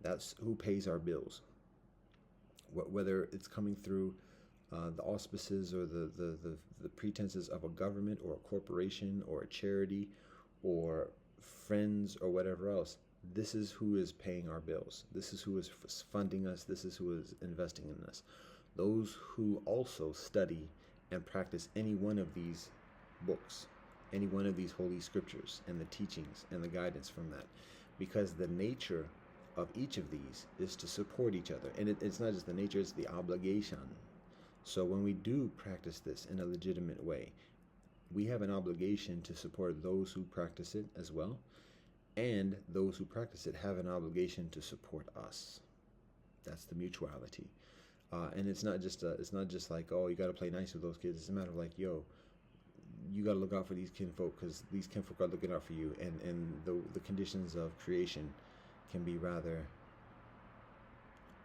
That's who pays our bills. Whether it's coming through the auspices or the pretenses of a government or a corporation or a charity or friends or whatever else, this is who is paying our bills. This is who is funding us. This is who is investing in us. Those who also study and practice any one of these books, any one of these holy scriptures and the teachings and the guidance from that, because the nature of each of these is to support each other. And it's not just the nature, it's the obligation. So when we do practice this in a legitimate way, we have an obligation to support those who practice it as well, and those who practice it have an obligation to support us. That's the mutuality. And it's not just like, oh, you got to play nice with those kids. It's a matter of like, yo, you got to look out for these kinfolk because these kinfolk are looking out for you, and the conditions of creation can be rather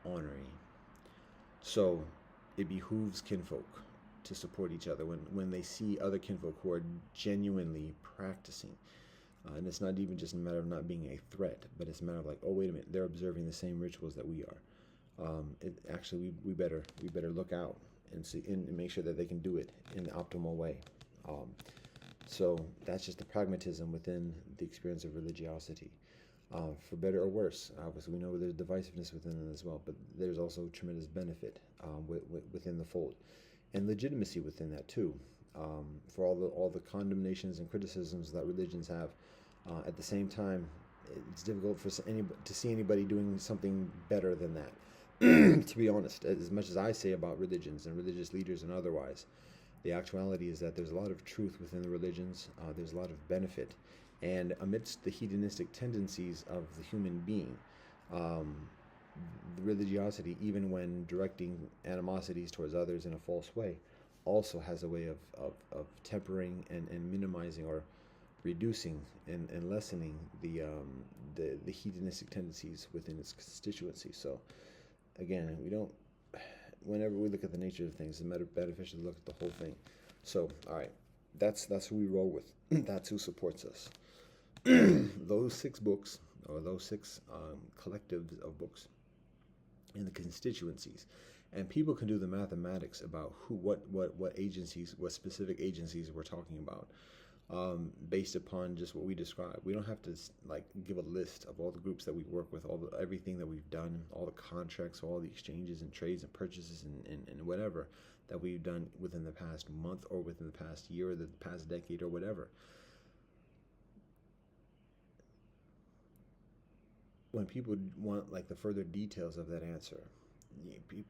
ornery. So it behooves kinfolk to support each other when they see other kinfolk who are genuinely practicing. And it's not even just a matter of not being a threat, but it's a matter of like, oh, wait a minute, they're observing the same rituals that we are. We better look out and see and make sure that they can do it in the optimal way. So that's just the pragmatism within the experience of religiosity. For better or worse, obviously we know there's divisiveness within it as well, but there's also tremendous benefit within the fold, and legitimacy within that too. For all the condemnations and criticisms that religions have, at the same time, it's difficult for anybody to see anybody doing something better than that. To be honest, as much as I say about religions and religious leaders and otherwise, the actuality is that there's a lot of truth within the religions. There's a lot of benefit. And amidst the hedonistic tendencies of the human being, the religiosity, even when directing animosities towards others in a false way, also has a way of tempering and minimizing or reducing and lessening the hedonistic tendencies within its constituency. So again, whenever we look at the nature of things, it's beneficial to look at the whole thing. So, all right, that's who we roll with. That's who supports us. Those 6 books, or those 6 collectives of books, and the constituencies, and people can do the mathematics about what agencies, what specific agencies we're talking about. based upon just what we described. We don't have to like give a list of all the groups that we work with, everything that we've done, all the contracts, all the exchanges and trades and purchases and whatever that we've done within the past month or within the past year or the past decade or whatever. When people want like the further details of that answer,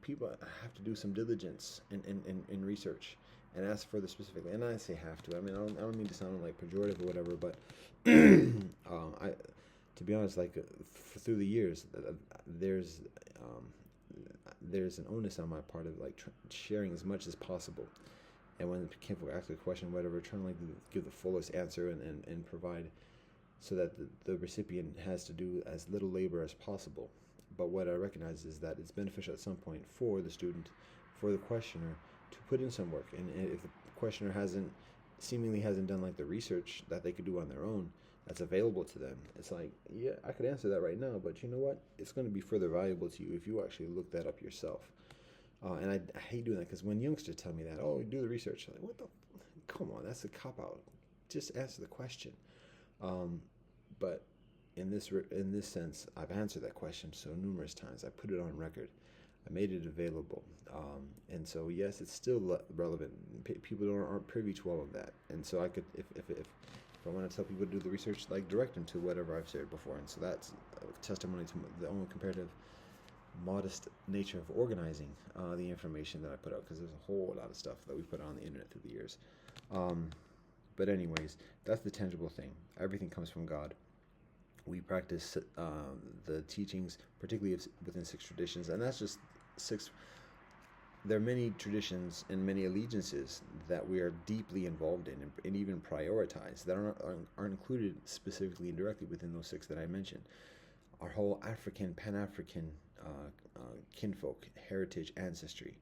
people have to do some diligence in research and ask for the specifically. And I say have to. I mean, I don't mean to sound like pejorative or whatever, but I, to be honest, like through the years, there's um, there's an onus on my part of like sharing as much as possible. And when people ask a question, whatever, trying to like give the fullest answer and provide so that the recipient has to do as little labor as possible. But what I recognize is that it's beneficial at some point for the student, for the questioner, to put in some work. And if the questioner seemingly hasn't done like the research that they could do on their own, that's available to them. It's like, yeah, I could answer that right now, but you know what? It's going to be further valuable to you if you actually look that up yourself. And I hate doing that because when youngsters tell me that, oh, do the research, I'm like, what the? Come on, that's a cop out. Just answer the question. But in this sense, I've answered that question so numerous times. I put it on record. I made it available, and so yes, it's still relevant. People aren't privy to all of that, and so I could, if I want to tell people to do the research, like direct them to whatever I've shared before, and so that's a testimony to the own comparative, modest nature of organizing the information that I put out, because there's a whole lot of stuff that we put on the internet through the years. But anyways, that's the tangible thing. Everything comes from God. We practice the teachings, particularly within six traditions, and that's just six. There are many traditions and many allegiances that we are deeply involved in and even prioritize that aren't included specifically and directly within those six that I mentioned. Our whole African, Pan-African kinfolk, heritage, ancestry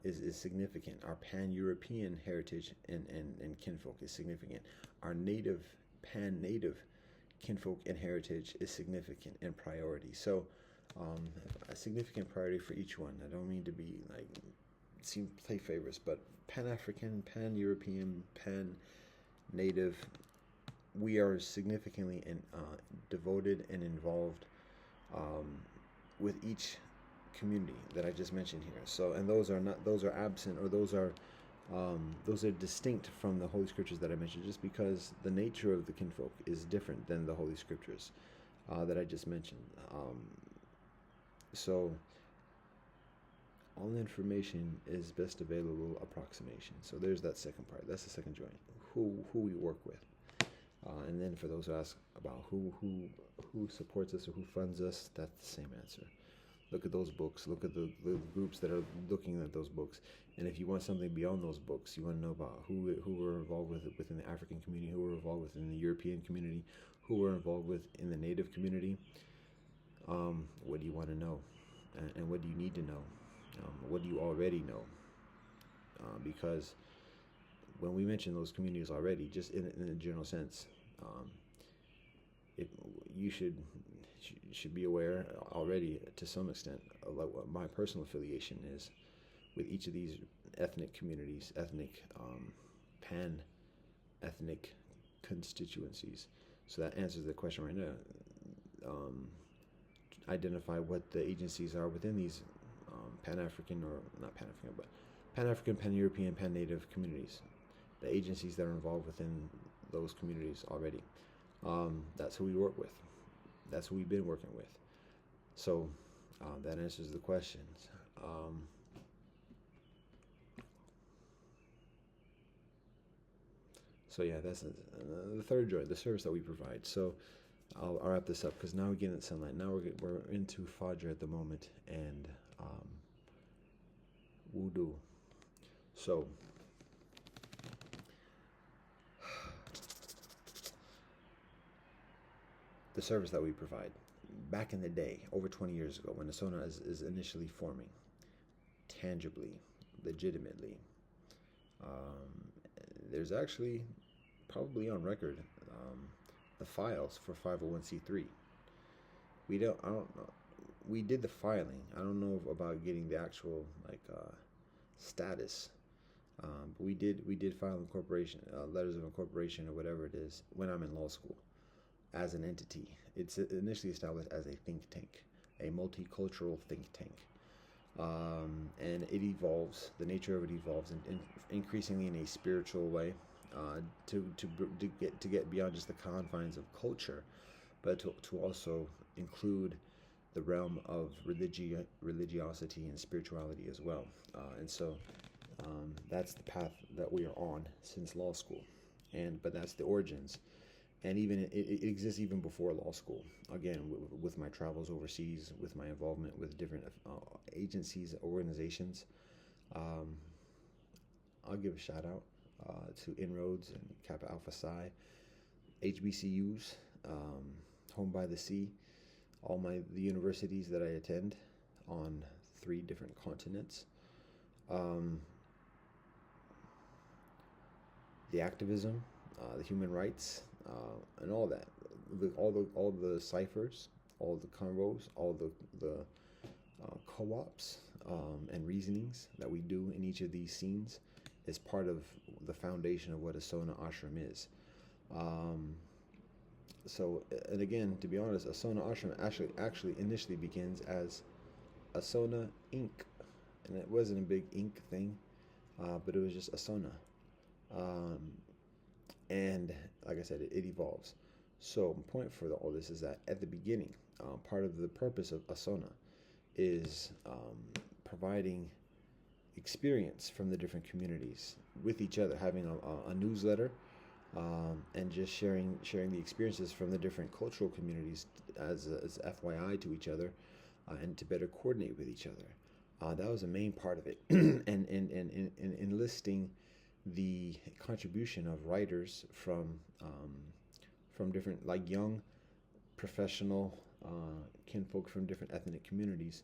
is significant. Our Pan-European heritage and kinfolk is significant. Our native, Pan-Native kinfolk and heritage is significant and priority. So a significant priority for each one. I don't mean to be like play favorites, but Pan-African, Pan-European, Pan-Native, we are significantly devoted and involved with each community that I just mentioned here. So, and those are absent, or those are distinct from the Holy Scriptures that I mentioned, just because the nature of the kinfolk is different than the Holy Scriptures that I just mentioned. So all information is best available approximation. So there's that second part. That's the second joint. Who we work with, and then for those who ask about who supports us or who funds us, that's the same answer. Look at those books. Look at the groups that are looking at those books. And if you want something beyond those books, you want to know about who were involved with it within the African community, who were involved within the European community, who were involved with in the Native community. What do you want to know, and what do you need to know? What do you already know? Because when we mention those communities already, just in a general sense, you should be aware already to some extent of like what my personal affiliation is with each of these ethnic communities, pan-ethnic constituencies. So that answers the question right now. Identify what the agencies are within these Pan-African, or not Pan-African, but Pan-African, Pan-European, Pan-Native communities. The agencies that are involved within those communities already. That's who we work with. That's who we've been working with. So that answers the questions. So yeah, that's the third joint, the service that we provide. So I'll wrap this up because now we're getting at sunlight. Now we're into Fajr at the moment, and wudu. So the service that we provide. Back in the day, over 20 years ago, when the Sunnah is initially forming, tangibly, legitimately, there's actually probably on record the files for 501c3. I don't know. We did the filing. I don't know about getting the actual status But we did file incorporation letters of incorporation or whatever it is when I'm in law school as an entity. It's initially established as a think tank, a multicultural think tank, and it evolves. The nature of it evolves, in increasingly in a spiritual way, to get beyond just the confines of culture, but to also include the realm of religiosity and spirituality as well. And so that's the path that we are on since law school, but that's the origins. And even it exists even before law school. Again, with my travels overseas, with my involvement with different agencies, organizations. Um, I'll give a shout out to Inroads and Kappa Alpha Psi, HBCUs, Home by the Sea, the universities that I attend on 3 different continents. Um, the activism, the human rights, and all that, all the ciphers, all the convos, all the co-ops, and reasonings that we do in each of these scenes is part of the foundation of what Asona Ashram is. Um, so, and again, to be honest, Asona Ashram actually initially begins as Asona Inc., and it wasn't a big Inc. thing, but it was just Asona. Um, and like I said, it evolves. So, the point for all this is that at the beginning, part of the purpose of Asona is providing experience from the different communities with each other, having a newsletter, and just sharing the experiences from the different cultural communities as FYI to each other, and to better coordinate with each other. That was a main part of it, and enlisting the contribution of writers from different, like, young professional kinfolk from different ethnic communities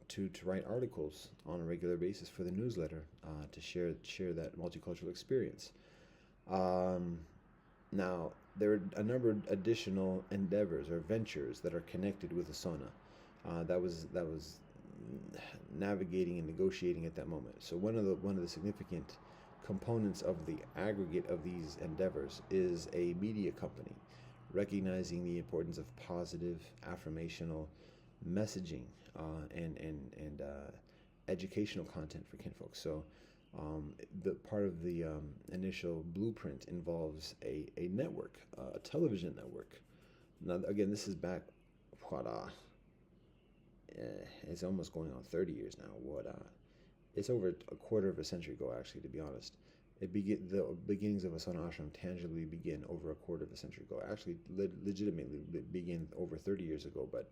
to write articles on a regular basis for the newsletter, to share that multicultural experience. Now, there are a number of additional endeavors or ventures that are connected with Asona. That was navigating and negotiating at that moment. So one of the significant components of the aggregate of these endeavors is a media company, recognizing the importance of positive affirmational messaging, and educational content for kinfolk. So the part of the initial blueprint involves a network, a television network. Now, again, this is back, what, it's almost going on 30 years now. It's over a quarter of a century ago, actually, to be honest. The beginnings of Asana Ashram tangibly begin over a quarter of a century ago. Actually, legitimately begin over 30 years ago, but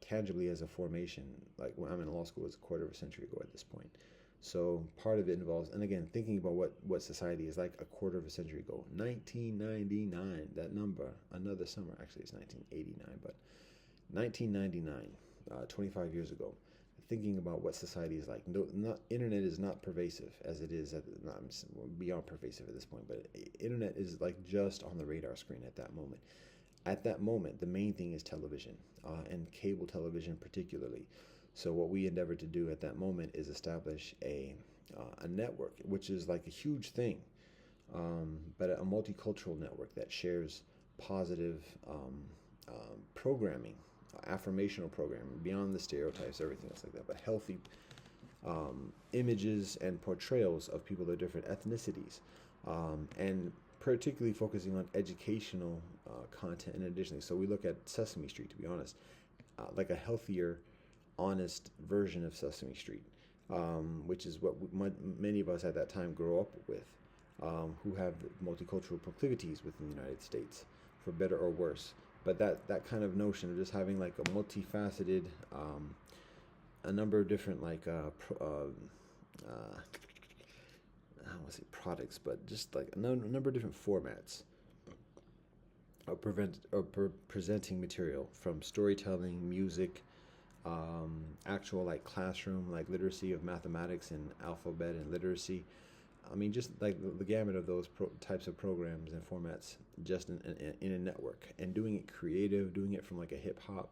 tangibly as a formation, like when I'm in law school, is a quarter of a century ago at this point. So part of it involves, and again, thinking about what society is like a quarter of a century ago. 1999, that number, another summer, actually it's 1989, but 1999, 25 years ago, thinking about what society is like. No, internet is not pervasive as it is beyond pervasive at this point, but internet is like just on the radar screen at that moment. At that moment, the main thing is television, and cable television particularly. So what we endeavored to do at that moment is establish a network, which is like a huge thing, but a multicultural network that shares positive programming, affirmational programming, beyond the stereotypes, everything else like that, but healthy images and portrayals of people of different ethnicities, and particularly focusing on educational content and additionally. So we look at Sesame Street, to be honest, like a healthier, honest version of Sesame Street, which is what many of us at that time grow up with, who have multicultural proclivities within the United States, for better or worse. But that kind of notion of just having like a multifaceted, a number of different, like, I don't want to say products, but just like a number of different formats of presenting material, from storytelling, music, actual, like, classroom, like literacy of mathematics and alphabet and literacy. I mean, just like the gamut of those types of programs and formats, just in a network, and doing it creative, doing it from like a hip hop,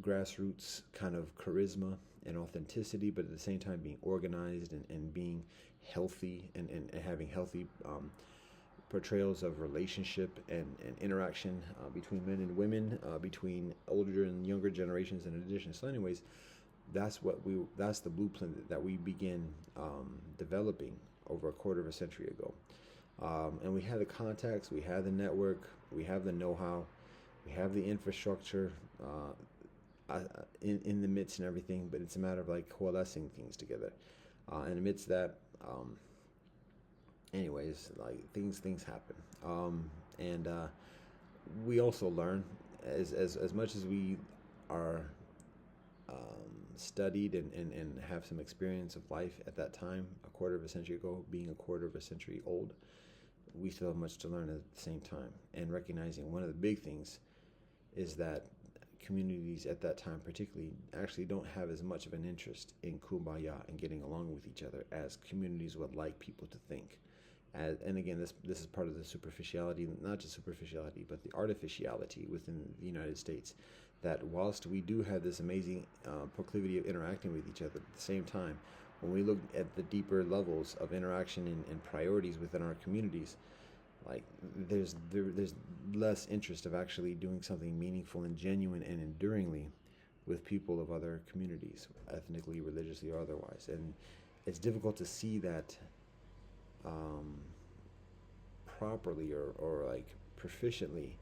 grassroots kind of charisma and authenticity, but at the same time being organized and being healthy and having healthy portrayals of relationship and interaction between men and women, between older and younger generations in addition. So anyways, that's the blueprint that we begin developing over a quarter of a century ago. And we have the contacts, we have the network, we have the know-how, we have the infrastructure in the midst and everything, but it's a matter of like coalescing things together. And amidst that, anyways, like things happen. And we also learn as much as we are studied and have some experience of life at that time, a quarter of a century ago, being a quarter of a century old, we still have much to learn at the same time. And recognizing one of the big things is that communities at that time particularly actually don't have as much of an interest in kumbaya and getting along with each other as communities would like people to think. And again, this is part of the superficiality, not just superficiality, but the artificiality within the United States, that whilst we do have this amazing proclivity of interacting with each other, at the same time, when we look at the deeper levels of interaction and priorities within our communities, like there's less interest of actually doing something meaningful and genuine and enduringly with people of other communities, ethnically, religiously, or otherwise. And it's difficult to see that properly or like proficiently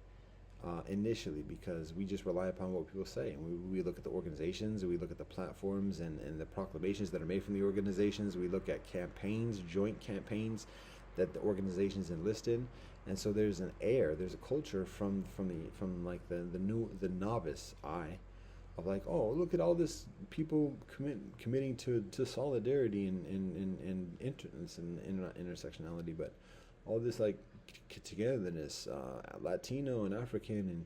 initially, because we just rely upon what people say, and we look at the organizations, we look at the platforms and the proclamations that are made from the organizations, we look at campaigns, joint campaigns that the organizations enlist in. And so there's a culture from like the novice eye of like, oh, look at all this people committing to solidarity and intersectionality, but all this like togetherness, Latino and African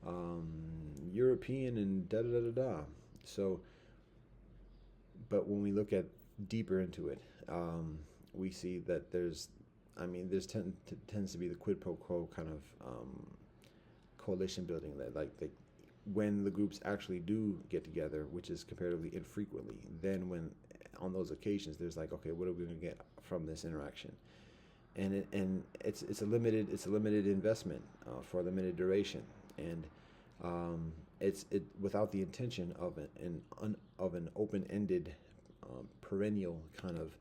and European and da da da da da. So, but when we look at deeper into it, we see that there's tends to be the quid pro quo kind of coalition building, that like when the groups actually do get together, which is comparatively infrequently, then when on those occasions there's like, okay, what are we going to get from this interaction? And it's a limited investment for a limited duration, and it's without the intention of an open-ended perennial kind of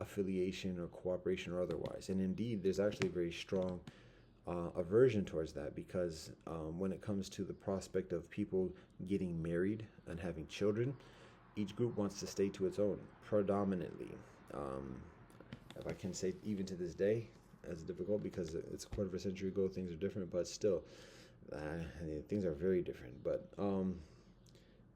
affiliation or cooperation or otherwise. And indeed, there's actually a very strong aversion towards that, because when it comes to the prospect of people getting married and having children, each group wants to stay to its own predominantly. If I can say, even to this day, it's difficult because it's a quarter of a century ago, things are different, but still, things are very different. But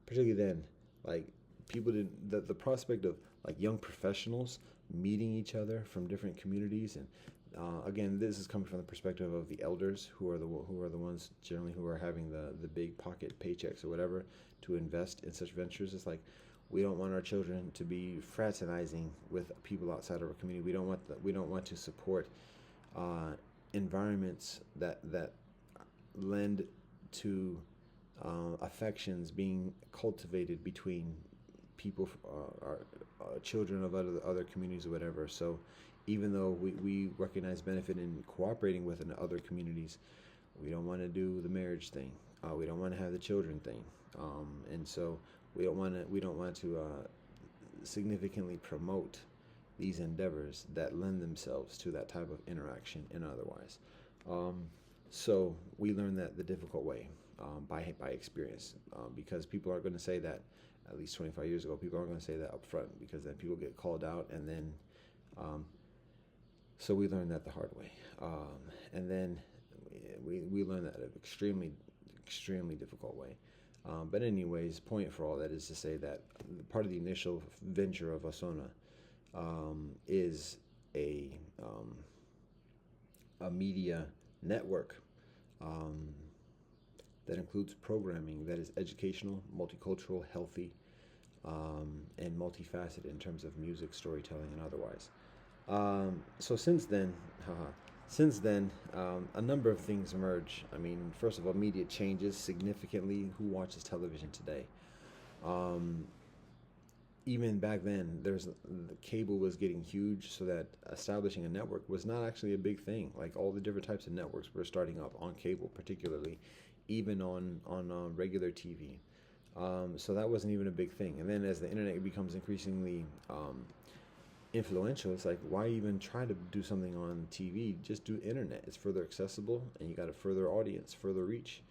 particularly then, like people didn't, the prospect of like young professionals meeting each other from different communities, and again, this is coming from the perspective of the elders, who are the ones generally who are having the big pocket paychecks or whatever to invest in such ventures. It's like, we don't want our children to be fraternizing with people outside of our community. We don't want to support environments that lend to affections being cultivated between people, children of other communities or whatever. So even though we recognize benefit in cooperating with other communities, we don't want to do the marriage thing. We don't want to have the children thing, and so we don't want to significantly promote these endeavors that lend themselves to that type of interaction and otherwise. So we learned that the difficult way, by experience, because people are going to say that, at least 25 years ago, people aren't going to say that up front, because then people get called out, and then so we learned that the hard way, and then we learned that an extremely difficult way. But anyways, point for all that is to say that part of the initial venture of Asona is a media network that includes programming that is educational, multicultural, healthy, and multifaceted in terms of music, storytelling, and otherwise. So since then, a number of things emerge. I mean, first of all, media changes significantly. Who watches television today? even back then, the cable was getting huge, so that establishing a network was not actually a big thing. Like all the different types of networks were starting up on cable, particularly, even on regular TV. So that wasn't even a big thing. And then as the internet becomes increasingly influential, it's like, why even try to do something on TV? Just do internet. It's further accessible, and you got a further audience, further reach.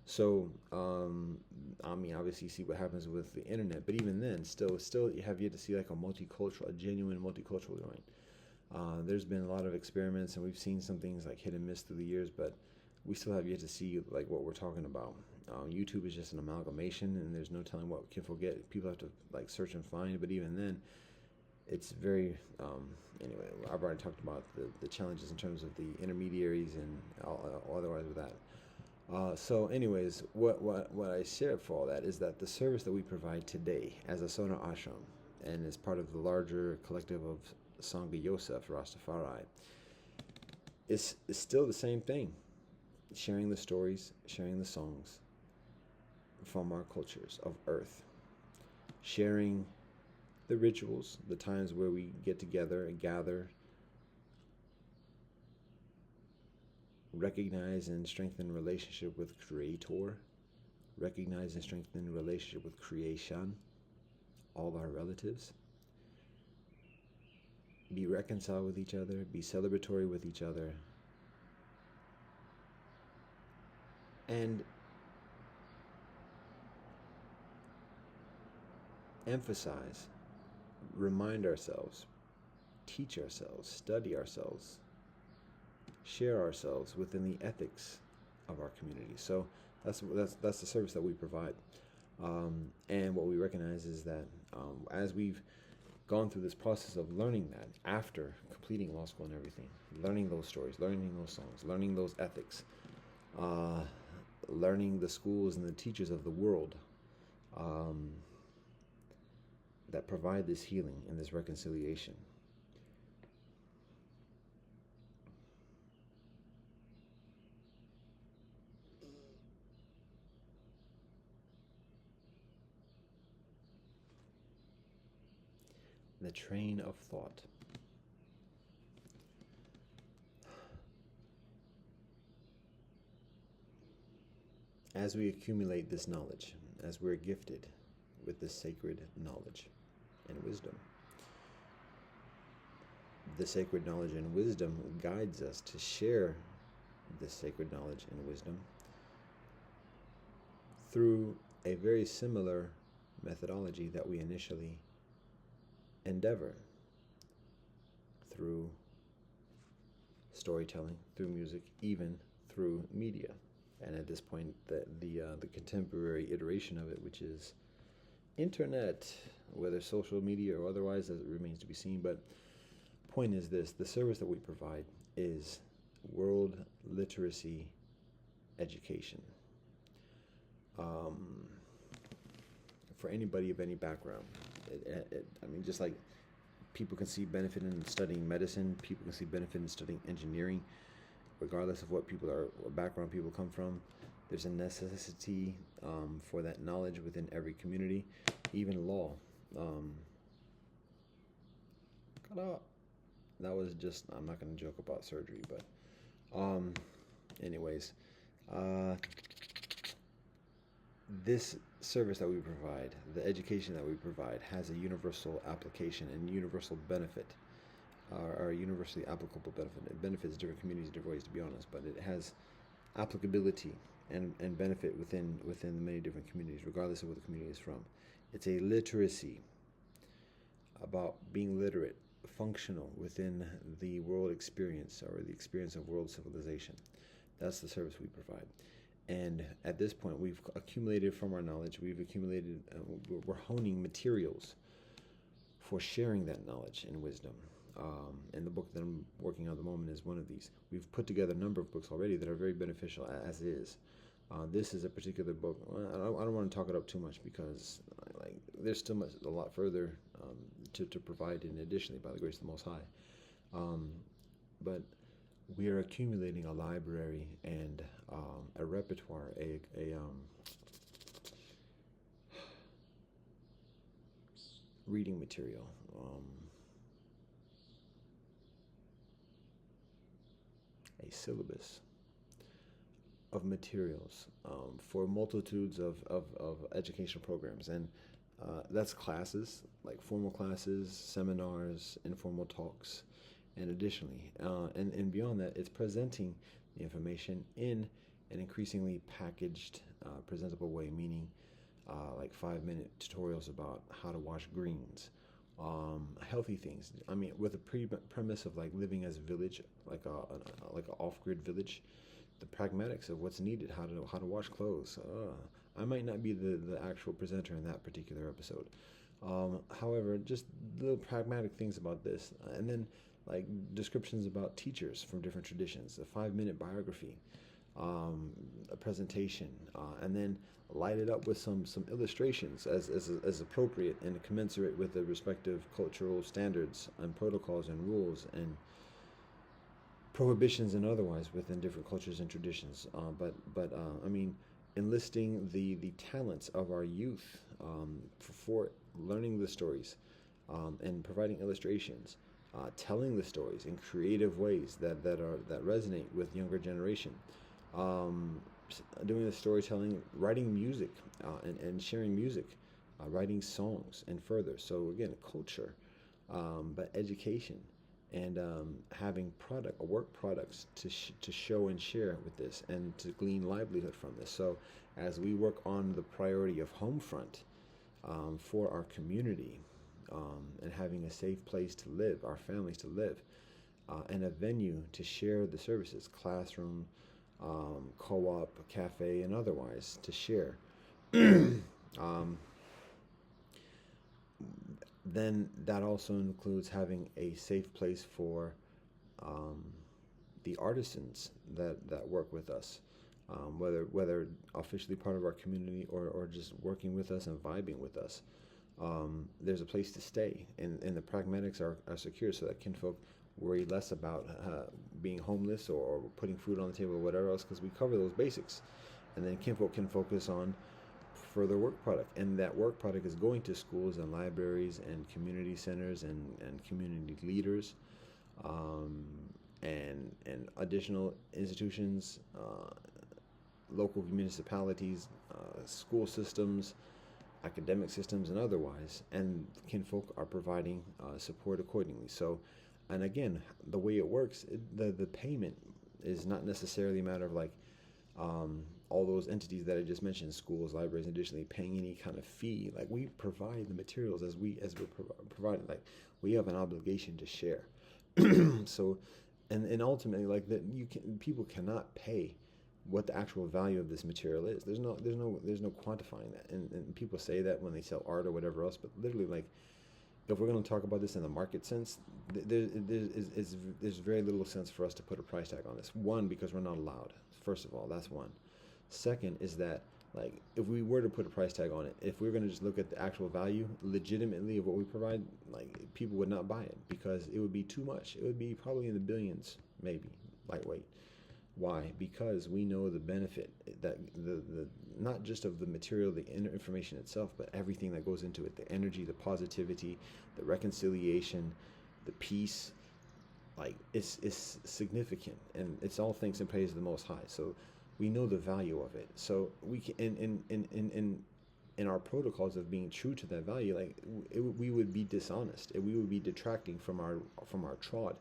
So, I mean, obviously, you see what happens with the internet, but even then, still, you have yet to see like a genuine multicultural joint. There's been a lot of experiments, and we've seen some things like hit and miss through the years, but we still have yet to see like what we're talking about. YouTube is just an amalgamation, and there's no telling what can forget. People have to like search and find, but even then, it's very anyway. I've already talked about the challenges in terms of the intermediaries and otherwise with that. So, anyways, what I share for all that is that the service that we provide today as a Sonar Ashram and as part of the larger collective of Sangha Yosef Rastafari is still the same thing. Sharing the stories, sharing the songs from our cultures of Earth, sharing the rituals, the times where we get together and gather, recognize and strengthen relationship with Creator, recognize and strengthen relationship with creation, all our relatives, be reconciled with each other, be celebratory with each other, and emphasize, remind ourselves, teach ourselves, study ourselves, share ourselves within the ethics of our community. So that's the service that we provide. And what we recognize is that as we've gone through this process of learning that after completing law school and everything, learning those stories, learning those songs, learning those ethics, learning the schools and the teachers of the world that provide this healing and this reconciliation. The train of thought. As we accumulate this knowledge, as we're gifted with this sacred knowledge and wisdom, the sacred knowledge and wisdom guides us to share this sacred knowledge and wisdom through a very similar methodology that we initially endeavor, through storytelling, through music, even through media. And at this point, the contemporary iteration of it, which is internet, whether social media or otherwise, as it remains to be seen. But point is this: the service that we provide is world literacy education. For anybody of any background, I mean, just like people can see benefit in studying medicine, people can see benefit in studying engineering, regardless of what background people come from. There's a necessity for that knowledge within every community, even law. That was just, I'm not going to joke about surgery, but anyways, this service that we provide, the education that we provide, has a universal application and universal benefit, or a universally applicable benefit. It benefits different communities in different ways, to be honest, but it has applicability and benefit within the many different communities, regardless of where the community is from. It's a literacy about being literate, functional within the world experience, or the experience of world civilization. That's the service we provide. And at this point, we've accumulated from our knowledge, we're honing materials for sharing that knowledge and wisdom. And the book that I'm working on at the moment is one of these. We've put together a number of books already that are very beneficial as is. This is a particular book. I don't want to talk it up too much, because there's still a lot further to provide in additionally, by the grace of the Most High. But we are accumulating a library and a repertoire, a reading material, a syllabus of materials for multitudes of educational programs. And that's classes, like formal classes, seminars, informal talks. And additionally, and beyond that, it's presenting the information in an increasingly packaged, presentable way, meaning like 5-minute tutorials about how to wash greens, healthy things. I mean, with a premise of like living as a village, like a off-grid village, the pragmatics of what's needed, how to wash clothes. I might not be the actual presenter in that particular episode. However, just little pragmatic things about this, and then like descriptions about teachers from different traditions, a 5-minute biography, a presentation, and then light it up with some illustrations as appropriate and commensurate with the respective cultural standards and protocols and rules and prohibitions and otherwise within different cultures and traditions. But I mean, enlisting the talents of our youth for learning the stories and providing illustrations, telling the stories in creative ways that resonate with younger generation. Doing the storytelling, writing music, and sharing music, writing songs, and further. So again, culture, but education, and having work products to show and share with this, and to glean livelihood from this. So as we work on the priority of home front for our community, and having a safe place to live, our families to live, and a venue to share the services, classroom, co-op, cafe, and otherwise to share. um, then that also includes having a safe place for um, the artisans that work with us, whether officially part of our community or just working with us and vibing with us. There's a place to stay, and the pragmatics are secure, so that kinfolk worry less about being homeless or putting food on the table or whatever else, because we cover those basics. And then kinfolk can focus on further work product, and that work product is going to schools and libraries and community centers and community leaders, um, and additional institutions, local municipalities, school systems, academic systems, and otherwise, and kinfolk are providing support accordingly. So, and again, the way it works, the payment is not necessarily a matter of like all those entities that I just mentioned, schools, libraries, additionally paying any kind of fee. Like, we provide the materials as we're providing. Like, we have an obligation to share. So, and ultimately, like, that people cannot pay what the actual value of this material is. There's no quantifying that. And people say that when they sell art or whatever else, but literally, like, if we're going to talk about this in the market sense, there's very little sense for us to put a price tag on this. One, because we're not allowed. First of all, that's one. Second is that, like, if we were to put a price tag on it, if we we're going to just look at the actual value legitimately of what we provide, like, people would not buy it because it would be too much. It would be probably in the billions, maybe, lightweight. Why? Because we know the benefit that the not just of the material, the information itself, but everything that goes into it, the energy, the positivity, the reconciliation, the peace. Like, it's significant, and it's all thanks and praise to the Most High. So we know the value of it. So we can in our protocols of being true to that value, like, we would be dishonest, and we would be detracting from our trod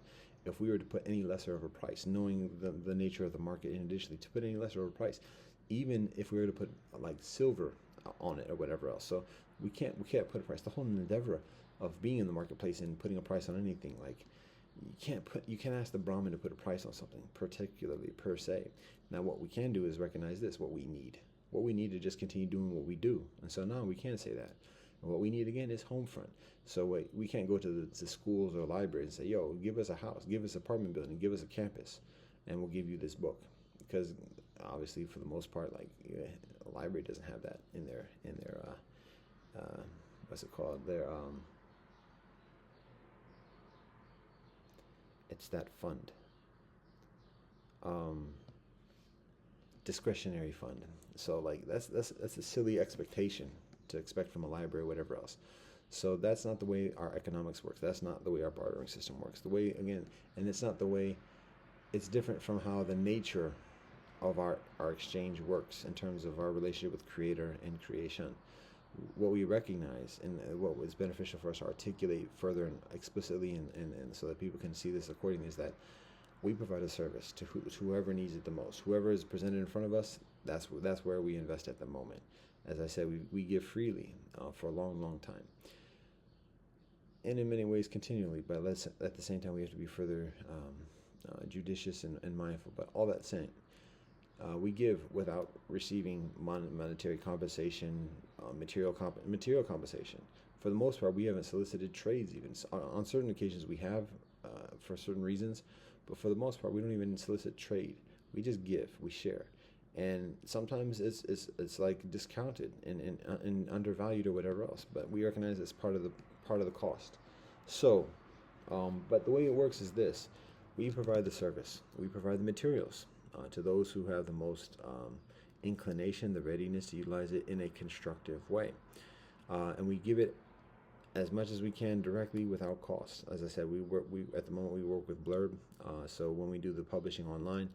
if we were to put any lesser of a price, knowing the nature of the market, and additionally to put any lesser of a price, even if we were to put like silver on it or whatever else. So we can't put a price. The whole endeavor of being in the marketplace and putting a price on anything, like, you can't ask the Brahmin to put a price on something particularly per se. Now what we can do is recognize this: what we need to just continue doing what we do. And so now we can say that. And what we need again is home front. So we can't go to the schools or libraries and say, yo, give us a house, give us an apartment building, give us a campus, and we'll give you this book. Because obviously, for the most part, like, a library doesn't have that in their what's it called? It's that fund, um, discretionary fund. So, like, that's a silly expectation to expect from a library or whatever else. So that's not the way our economics works. That's not the way our bartering system works. The way, again, and it's not the way, it's different from how the nature of our exchange works in terms of our relationship with creator and creation. What we recognize and what was beneficial for us to articulate further and explicitly, and so that people can see this accordingly, is that we provide a service to whoever needs it the most. Whoever is presented in front of us, that's where we invest at the moment. As I said, we give freely for a long, long time, and in many ways continually. But at the same time, we have to be further judicious and mindful. But all that said, we give without receiving monetary compensation, material compensation. For the most part, we haven't solicited trades even. On certain occasions, we have for certain reasons, but for the most part, we don't even solicit trade. We just give, we share, and sometimes it's like discounted and undervalued or whatever else. But we recognize it's part of the cost. So, but the way it works is this: we provide the service, we provide the materials to those who have the most inclination, the readiness to utilize it in a constructive way, and we give it as much as we can directly without cost. As I said, we at the moment we work with Blurb, so when we do the publishing online,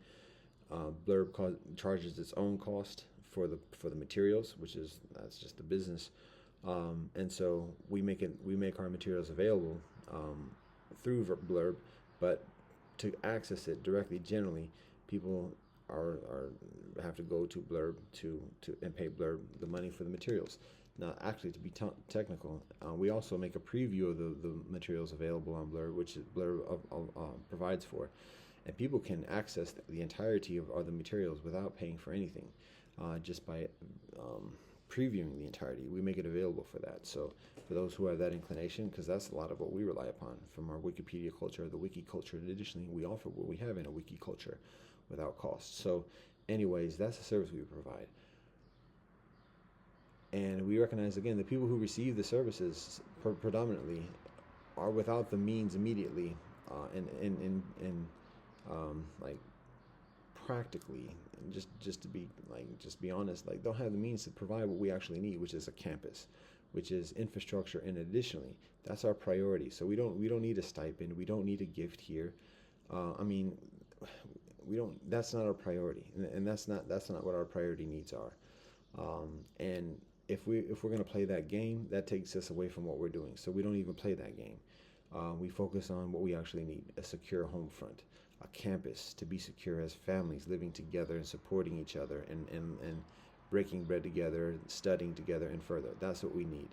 Blurb charges its own cost for the materials, that's just the business, and so we make our materials available through Blurb, but to access it directly, generally, people have to go to Blurb and pay Blurb the money for the materials. Now, actually, to be technical, we also make a preview of the materials available on Blurb, which Blurb provides for, and people can access the entirety of the materials without paying for anything, just by previewing the entirety. We make it available for that. So for those who have that inclination, because that's a lot of what we rely upon from our Wikipedia culture, the wiki culture. Additionally, we offer what we have in a wiki culture without cost. So anyways, that's the service we provide. And we recognize, again, the people who receive the services predominantly are without the means immediately, like practically, just to be be honest, like don't have the means to provide what we actually need, which is a campus, which is infrastructure, and additionally, that's our priority. So we don't need a stipend, we don't need a gift here. We don't. That's not our priority, and that's not what our priority needs are. And if we're going to play that game, that takes us away from what we're doing. So we don't even play that game. We focus on what we actually need: a secure home front, a campus to be secure as families living together and supporting each other, and breaking bread together, studying together, and further. That's what we need.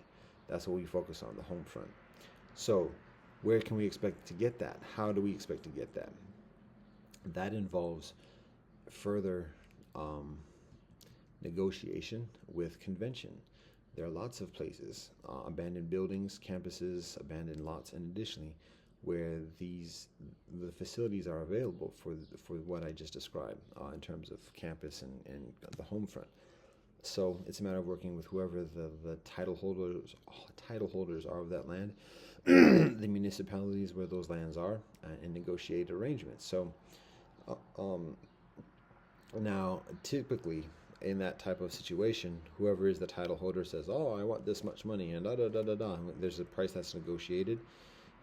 That's what we focus on: the home front. So where can we expect to get that? How do we expect to get that? That involves further negotiation with convention. There are lots of places, abandoned buildings, campuses, abandoned lots, and additionally, where the facilities are available for what I just described in terms of campus and the home front. So it's a matter of working with whoever the title holders are of that land, the municipalities where those lands are, and negotiate arrangements. So now, typically, in that type of situation, whoever is the title holder says, "Oh, I want this much money," and da da da da da. There's a price that's negotiated,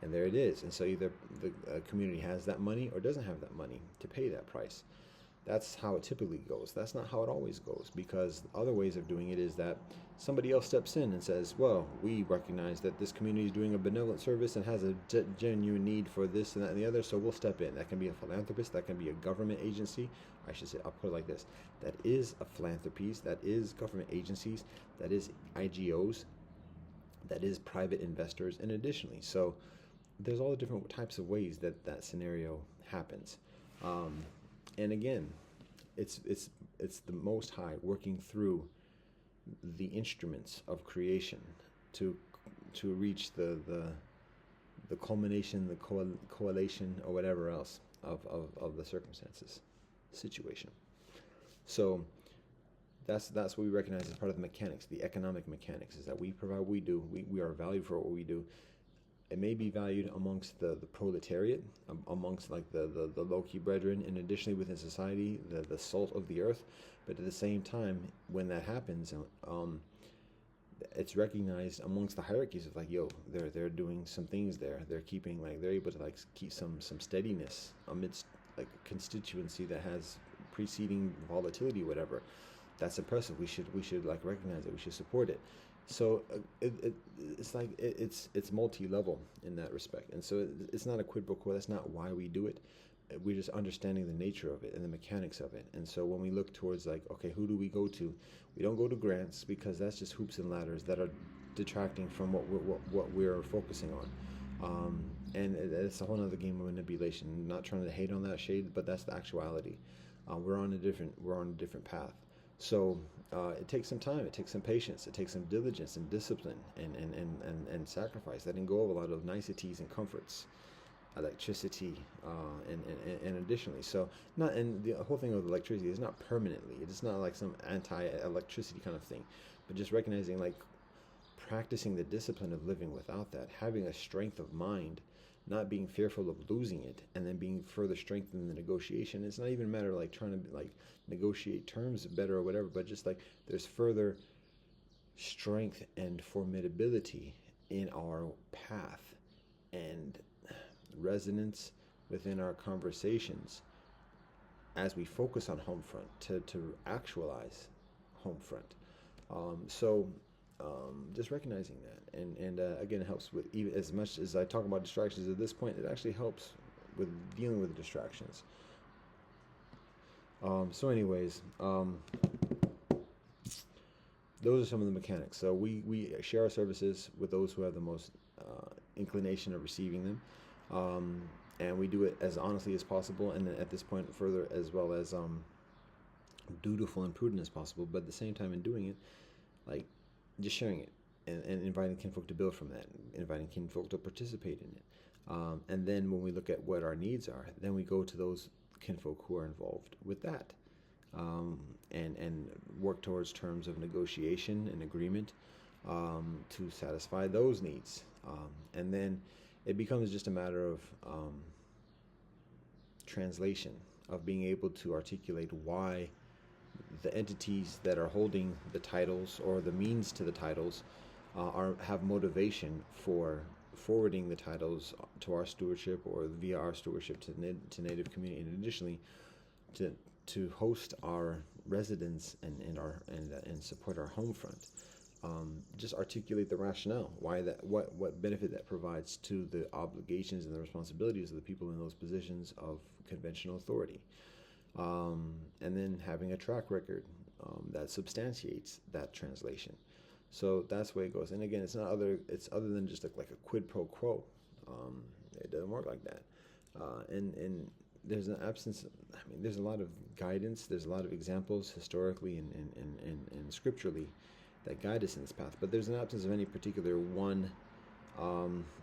and there it is. And so either the community has that money or doesn't have that money to pay that price. That's how it typically goes. That's not how it always goes, because other ways of doing it is that somebody else steps in and says, "Well, we recognize that this community is doing a benevolent service and has a genuine need for this and that and the other, so we'll step in." That can be a philanthropist, that can be a government agency. I should say, I'll put it like this: that is a philanthropies, that is government agencies, that is IGOs, that is private investors, and additionally. So there's all the different types of ways that scenario happens. And again, it's the Most High working through the instruments of creation to reach the culmination, the coalition, or whatever else of the circumstances, situation. So that's what we recognize as part of the mechanics, the economic mechanics, is that we provide what we do. We are valued for what we do. It may be valued amongst the proletariat, amongst like the low-key brethren, and additionally within society, the salt of the earth. But at the same time, when that happens, it's recognized amongst the hierarchies of like, yo, they're doing some things there. They're keeping like they're able to like keep some steadiness amidst like a constituency that has preceding volatility, whatever. That's impressive. We should like recognize it. We should support it. So it's like it's multi-level in that respect, and so it's not a quid pro quo. That's not why we do it. We're just understanding the nature of it and the mechanics of it. And so when we look towards like, okay, who do we go to? We don't go to grants because that's just hoops and ladders that are detracting from what we're focusing on. And it's a whole other game of manipulation. I'm not trying to hate on that shade, but that's the actuality. We're on a different path. So it takes some time, it takes some patience, it takes some diligence and discipline and sacrifice that involve a lot of niceties and comforts, electricity, and additionally. So not and the whole thing with electricity is not permanently. It's not like some anti-electricity kind of thing, but just recognizing like practicing the discipline of living without that, having a strength of mind, not being fearful of losing it, and then being further strengthened in the negotiation. It's not even a matter of like trying to like negotiate terms better or whatever, but just like there's further strength and formidability in our path and resonance within our conversations as we focus on home front to actualize home front. So just recognizing that, and again, it helps with even as much as I talk about distractions at this point. It actually helps with dealing with distractions. So, anyways, those are some of the mechanics. So we share our services with those who have the most inclination of receiving them, and we do it as honestly as possible, and at this point, further as well as dutiful and prudent as possible. But at the same time, in doing it, like just sharing it and inviting kinfolk to build from that, inviting kinfolk to participate in it. And then when we look at what our needs are, then we go to those kinfolk who are involved with that, and work towards terms of negotiation and agreement to satisfy those needs. And then it becomes just a matter of translation, of being able to articulate why the entities that are holding the titles or the means to the titles have motivation for forwarding the titles to our stewardship or via our stewardship to Native community, and additionally to host our residents and support our home front. Just articulate the rationale why that, what benefit that provides to the obligations and the responsibilities of the people in those positions of conventional authority. And then having a track record that substantiates that translation. So that's the way it goes. And again, it's other than just like a quid pro quo. It doesn't work like that. And there's an absence. There's a lot of guidance. There's a lot of examples historically and scripturally that guide us in this path. But there's an absence of any particular one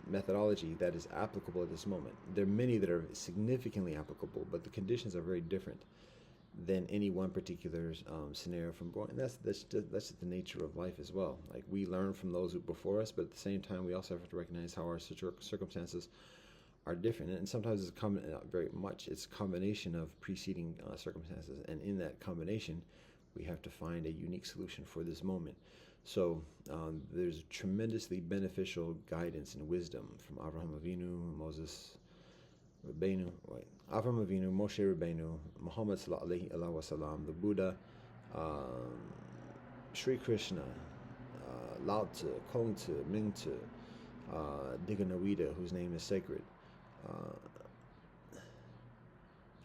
methodology that is applicable at this moment. There are many that are significantly applicable, but the conditions are very different than any one particular scenario from going. And that's just the nature of life as well. Like we learn from those who before us, but at the same time, we also have to recognize how our circumstances are different. And sometimes it's very much it's a combination of preceding circumstances, and in that combination, we have to find a unique solution for this moment. So there's tremendously beneficial guidance and wisdom from Avraham Avinu, Moses Rabbeinu, Avraham Avinu, Moshe Rabbeinu, Muhammad sallallahu alaihi wasallam, the Buddha, Sri Krishna, Lao Tzu, Kong Tzu, Ming Tzu, Diganawida, whose name is sacred,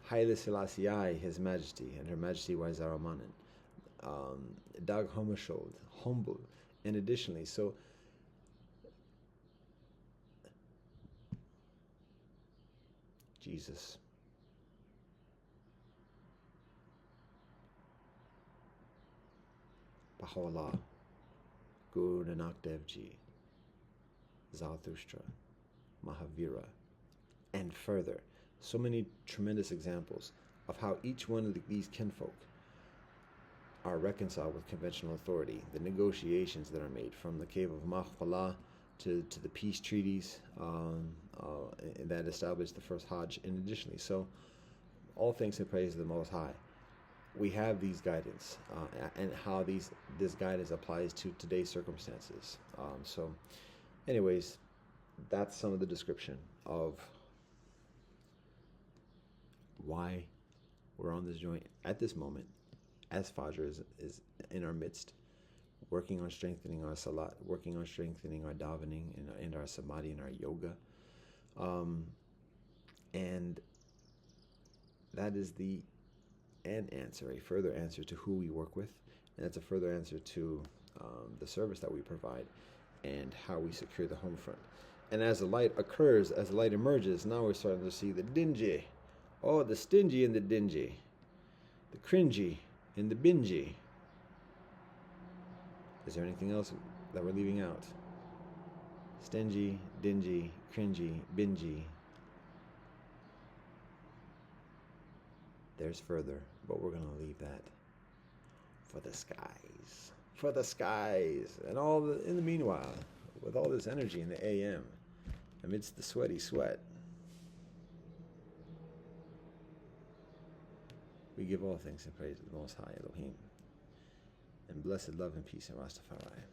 Haile Selassie I, His Majesty, and Her Majesty Waizaramanen, Dag Hammarskjöld, humble, and additionally, so Jesus, Baha'u'llah, Guru Nanak Dev Ji, Zarathustra, Mahavira, and further. So many tremendous examples of how each one of these kinfolk are reconciled with conventional authority, the negotiations that are made from the cave of Machpelah to the peace treaties that established the first Hajj, and additionally. So all thanks and praise to the Most High. we have these guidance, and how this guidance applies to today's circumstances. So, anyways, that's some of the description of why we're on this joint at this moment, as Fajr is in our midst, working on strengthening our salat, working on strengthening our davening and our samadhi and our yoga. And that is a further answer to who we work with. And that's a further answer to the service that we provide and how we secure the home front. And as the light occurs, as the light emerges, now we're starting to see the dingy. Oh, the stingy and the dingy. The cringy and the bingy. Is there anything else that we're leaving out? Stingy, dingy, cringy, bingy. There's further, but we're going to leave that for the skies. For the skies. And in the meanwhile, with all this energy in the AM, amidst the sweaty sweat, we give all thanks and praise to the Most High Elohim. And blessed love and peace in Rastafari.